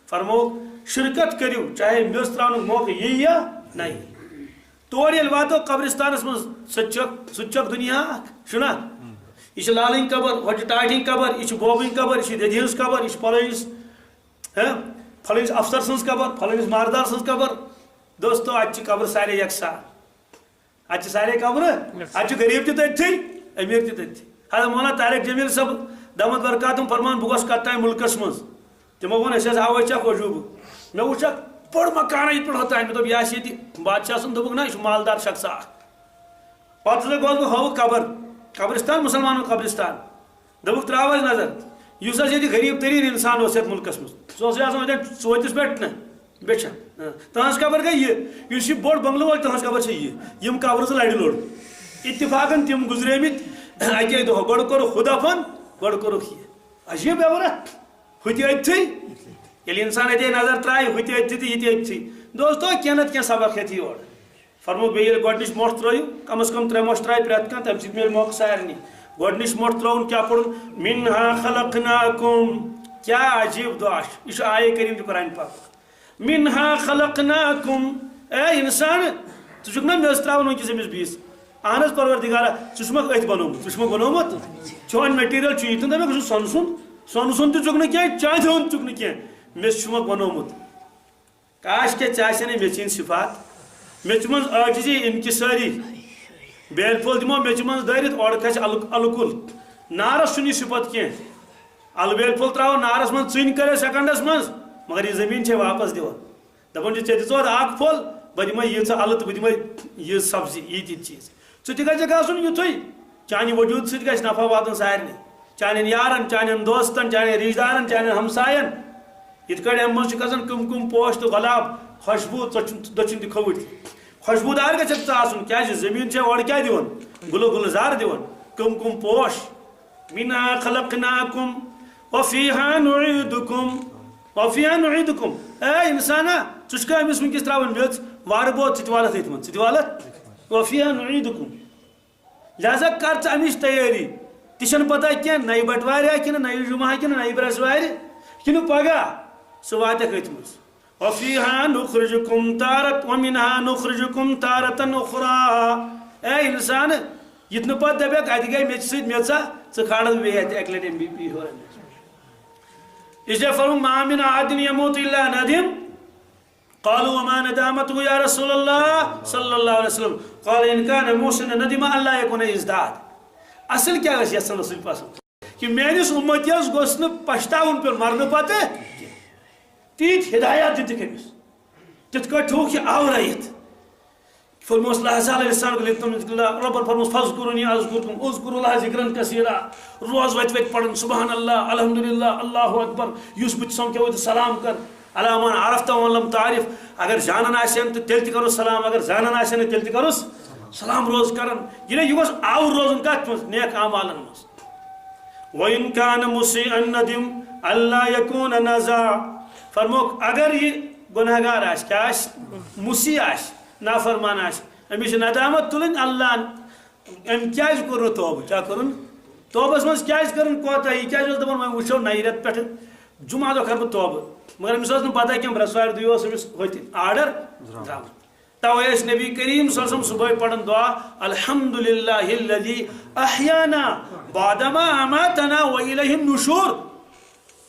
فرموکھ شرکت کٔرِو چاہے میٚژ تراونُک موقعہٕ یی یا نہ یی تور ییٚلہِ واتو قبرستانس منٛز سُہ تہِ چھُ اکھ دُنیا اکھ چھُنا یہ چھِ لالٕنۍ قبر ہۄ چھِ ٹاٹھِنۍ قبر یہ چھِ بوبٕنۍ قبر یہ چھِ ددِ ہٕنٛز قبر یہ چھِ پھلٲنِس افسر سٕنٛز قبر پھلٲنِس ماردار سٕنٛز قبر دوستو اتہِ چھِ قبر سارے یکساں اتہِ چھِ سارے قبرٕ اتہِ چھُ غریٖب تہِ تٔتھی أمیٖر تہِ تٔتھی حضرت مولانا طارق جمیٖل صٲب دامت برکاتہم فرمان بہٕ گوس کتھ تانۍ مُلکس منٛز تِمو ووٚن أسۍ حظ آو أسۍ اکھ عجوٗبہٕ مےٚ وٕچھ اکھ بوٚڑ مکانا یِتھ پٲٹھۍ ہوٚتانۍ مےٚ دوٚپ یہِ آسہِ ییٚتہِ بادشاہ سُنٛد دوٚپُکھ نہ یہِ چھُ مالدار شخصا اکھ پتہٕ ہسا گوس بہٕ ہٲوُکھ قبرستان مسلمانن قبرستان دوٚپُکھ تراو حظ نظر یُس حظ ییٚتہِ غریٖب تریٖن انسان اوس یتھ مُلکس منٛز سُہ اوسُے آسان وۄنۍ ژوٗنٛٹھِس پٮ۪ٹھ نہ بیٚچھان تٕہنٛز قبر گٔے یہِ یُس یہِ بوٚڑ بنگلہٕ وول تٕہنٛز قبر چھِ یہِ یِم قبرٕ زٕ لڑِ لوٚڑ اتفاقن تِم گُزریمٕتۍ اکے دۄہ گۄڈٕ کوٚرُکھ ہُہ دفن گۄڈٕ کوٚرُکھ یہِ عجیٖب عبرت ہُہ تہِ أتتھٕے ییٚلہِ انسان اتے نظر ترایہِ ہُہ تہِ أتتھٕے تہٕ یہِ تہِ أتتھٕے دوستو کینٛہہ نتہٕ کینٛہہ سبق ہیٚتھ یور فرموکھ بیٚیہِ ییٚلہِ گۄڈنِچ مۄٹھ ترٲیِو کم از کم 3 مۄٹھ ترایہِ پرٛٮ۪تھ کانٛہہ تمہِ سۭتۍ میلہِ موقعہٕ سارنٕے گۄڈنِچ مۄٹھ ترٛٲوُن کیٛاہ پوٚرُن منہا خلقناکُم کیٛاہ عجیٖب دُعا چھُ یہِ چھُ آیے کریٖم تہِ قرآنہِ پاک منہا خلقناکُم اے انسان ژٕ چھُکھ نا میٚژ تراوان وٕنکیٚس أمِس بیٚیِس اہن حظ پروردگارا ژٕ چھُکھ أتھۍ بنومُت ژٕ چھُکھ بنومُت چون میٹیٖریل چھُ یہِ تہٕ دپکھ یہِ چھُ سۄنہٕ سُنٛد تہِ چھُکھ نہٕ کینٛہہ چاندِ ہُنٛد چھُکھ نہٕ کینٛہہ میٚژ چھُمکھ بنومُت کاش کیٛاہ ژےٚ آسہِ ہا نہٕ میٚژِ ہِنٛدۍ صفات میٚژِ منٛز عاجزی انکسٲری بیل پھول دِمو میٚژِ منٛز دٲرِتھ اورٕ کھسہِ الہٕ کُل نارس چھ صفت کی البیل پھول تراو نارس من چین کرے سیکنڈس من مگر یہ زمین چھ واپس دیوان دپان چھ ژےٚ دِژوتھ اکھ پھول بہٕ دِمے ییٖژ الہٕ تہٕ بہٕ دِمے یہِ سبزی ییٖتۍ چیٖز ژٕ تہِ گژھکھ آسُن یِتھُے چانہِ وجوٗد سۭتۍ گژھِ نفع واتُن سارنٕے چانٮ۪ن یارن چانٮ۪ن دوستن چانٮ۪ن رشتہٕ دارن چانٮ۪ن ہمساین یِتھ کٲٹھۍ اَمہِ منٛز چھِ کھسان کٕم پوش تہٕ گۄلاب خوشبوٗ دٔچھُن تہِ کھوٚوٕرۍ خوشبوٗدار گژھکھ ژٕ آسُن کیٛازِ زٔمیٖن چھےٚ اورٕ کیٛاہ دِوان گُلہٕ گُلزار دِوان کٕم پوش مِنہا خلقناکُم وفیہا نعیدکم وفیہا نعیدکم اے انسانا ژٕ چھُکھا أمِس وٕنکٮ۪س ترٛاوان میٚژ وارٕ بوت ژٕ تہِ والَتھ أتھۍ منٛز ژٕ تہِ والَتھ وفیہا نعیدکم لہذا کر ژٕ اَمِچ تیٲری تہِ چھَنہٕ پتہ کینٛہہ نَیہِ بٹوارِ کِنہٕ نَیہِ جُمعہ کِنہٕ نَیہِ برٛٮ۪سوارِ کِنہٕ پگاہ سُہ واتٮ۪کھ أتھۍ منٛز وفیہا نخرجکم تارت ومنہا نخرجکم تارتن اخرى اے انسان یِتھ نہٕ پتہٕ دپیکھ اتہِ گٔے میٚژِ سۭتۍ میٚژا ژٕ کھالکھ بیٚیہِ اتہِ اکہِ لٹہِ MVP ہیوٚر اسلیے فرموو ما من احد يموت الا ندم قالوا وما ندامته يا رسول الله صلى الله عليه وسلم قال ان كان محسنا ندم الا يكون ازداد اصل کیا گژھِ یژھان رسول پسند کہ میٲنِس اُمتیس گوٚژھ نہٕ پشتاوُن پیوٚن مرنہٕ پتہٕ تیٖتۍ ہدایات دِتِکھ أمِس تِتھ کٲٹھۍ تھوٚوُکھ یہِ آورٲیِتھ فرموس لا زال لسانك ربن فرموس فاذكروني اذكركم اذكروا الله ذكرا كثيرا روز وت پڑھن سبحان اللہ الحمدللہ اللہ اکبر یُس بہٕ سمکھیو سلام کر علی من عرفت ومن لم تعرف اگر زانن آسن تہٕ تیٚلہِ تہِ کرو سلام اگر زانن آسن تیٚلہِ تہِ کروس سلام روز کرن یہِ گوٚژھ آوُر روزُن کتھ منٛز نیک اعمالن منٛز وإن كان مسيئا ندم الا يكون نزاع فرموک اگر یہ گنہگار آس کیا آس مسیح آس نافرمان آس أمِس چھِ ندامت تُلٕنۍ اللہ أمۍ کیٛازِ کوٚر نہٕ توبہٕ کیٛاہ کوٚرُن توبس منٛز کیٛازِ کٔرٕن کوتاہی کیٛازِ اوس دپان وۄنۍ وٕچھو نَیہِ رٮ۪تہٕ پٮ۪ٹھٕ جُمعہ دۄہ کرٕ بہٕ توبہٕ مگر أمِس ٲس نہٕ پتہ کینٛہہ برٛٮ۪سوارِ دۄہ اوس أمِس ہوٚتہِ آرڈر درٛامُت توے ٲسۍ نبی کریم صلی اللہ علیہ وسلم صبحٲے پران دعا الحمدللہ الذی احیانا بعدما اماتنا وإلیہ النشور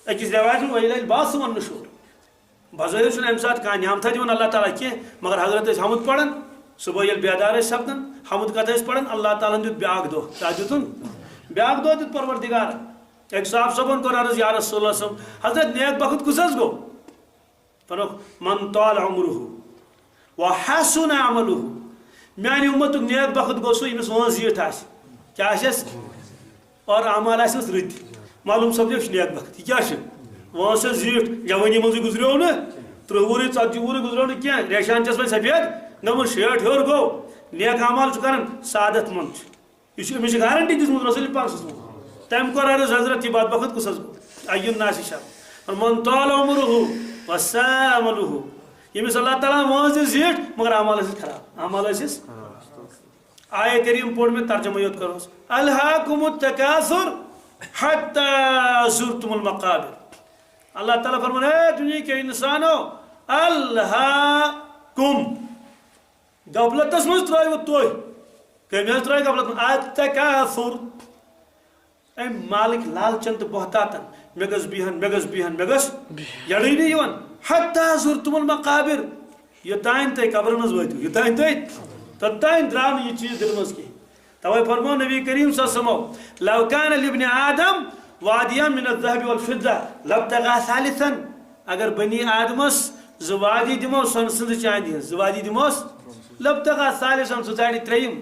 أکِس رٮ۪وایتہِ منٛز وإلیہ البعث والنشور بظٲہِر چھُنہٕ اَمہِ ساتہٕ کانٛہہ نعمتھا دِوان اللہ تعالیٰ کینٛہہ مگر حضرت ٲسۍ حمد پران صبح ییٚلہِ بیدار ٲسۍ سپدان حمد کتھ ٲسۍ پران اللہ تعالیٰ ہن دیُت بیاکھ دۄہ کیٛاہ دِتُن بیاکھ دۄہ دیُت پروردگار اکہِ صاحب صٲبن کوٚر عرض یا رسول اللہ صٲب حضرت نیک بخت کُس حظ گوٚو فرموکھ من طال عمرہ وحسن عملہ میانہِ اُمتُک نیک بخت گوٚو سُہ ییٚمِس وٲنٛس زیٖٹھ آسہِ کیٛاہ آسٮ۪س اور اعمال آسٮ۪س رٕتۍ معلوٗم سپدیو یہِ چھُ نیک بخت یہِ کیٛاہ چھُ وٲنٛس چھَس زیٖٹھ جوٲنی منٛزٕے گُزریو نہٕ 30 وُہرٕے 40 وُہرٕے گُزریو نہٕ کینٛہہ ریشان چھَس وۄنۍ سفید گوٚمُت 60 ہیوٚر گوٚو نیک اعمال چھُ کران سعادت منٛد چھُ یہِ چھُ أمِس چھِ گارنٹی دِژمٕژ رسول پاکَس منٛز تٔمۍ کوٚر عرض حضرت یہِ بدبخت کُس حظ گوٚو ایُّ الناس شر من طال عمرہ وساء عملہ ییٚمِس اللہ تعالیٰ وٲنٛس دِژ زیٖٹھ مگر اعمال ٲسِس خراب اعمال ٲسِس آیے کریم پوٚر مےٚ ترجمہ یوت کروس الہاکُم التکاثر حتی زرتم المقابر اللہ تعالیٰ فرمان اے دنیا کے انسانو الہاکم غفلتس منٛز ترٛٲیوٕ تُہۍ کٔمۍ حظ ترٛٲے غفلت منٛز التکاثر أمۍ مالٕکۍ لالچن تہٕ بہتاتن مےٚ گٔژھ بِہن مےٚ گٔژھ بِہن مےٚ گٔژھ یڑٲنی یِوان حتی زرتم المقابر یوٚتانۍ تُہۍ قبرن منٛز وٲتِو یوٚتانۍ تُہۍ توٚتانۍ درٛاو نہٕ یہِ چیٖز دِلہِ منٛز کینٛہہ توے فرموو نبی کریم صلی اللہ علیہ وسلم لو کان لابن آدم وادیان من الذهب والفضة لابتغى ثالثا اگر بنی آدمس زٕ وادی دِمو سۄنہٕ سٕنٛزٕ چاندِ ہٕنٛز زٕ وادی دِموس لابتغى ثالثا سُہ ژارِ ترٛیٚیِم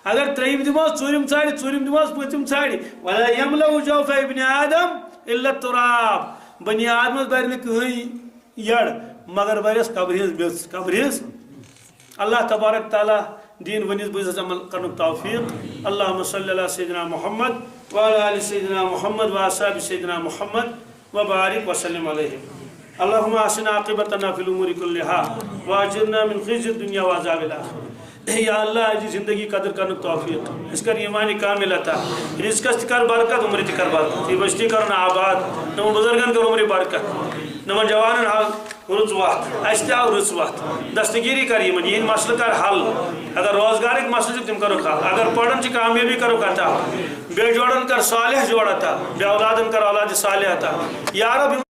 اگر ترٛیٚیِم دِموس ژوٗرِم ژارِ ژوٗرِم دِموس پوٗنٛژِم ژارِ ولا يملأ جوف ابن آدم الا التراب بنی آدمس بَرِ نہٕ کٕہٕنۍ یڑ مگر بَرٮ۪س قبرِ ہٕنٛز میٚژ قبرِ ہٕنٛز اللہ تبارک تعالیٰ دین ونس بزنس عمل کرن توفیق اللہم صلی علی سیدنا محمد وعلی آل سیدنا محمد واصحاب سیدنا محمد وبارک وسلم علیہ اللہم احسن عاقبتنا فی الامور کلها واجرنا من خزي الدنیا وعذاب الاخرہ یا اللہ اجی زندگی قدر کرن توفیق اس کر ایمان کامل عطا رزقس تہ کر برکت عمر تہ کر برکت یہ بستی کرن آباد نمن بزرگن کر عمر برکت نمن جوانن حال رٕژ وتھ اَسہِ تہِ آو رٕژ وتھ دستگیری کر یِمن یِہنٛدۍ مسلہٕ کر حل اگر روزگارٕکۍ مسلہٕ چھِ تِم کرو حل اگر پرن چھِ کامیٲبی کرو عطا بے جوڑن کر صالح جوڑ عطا بے اولادن کر اولاد صالح عطا یا رب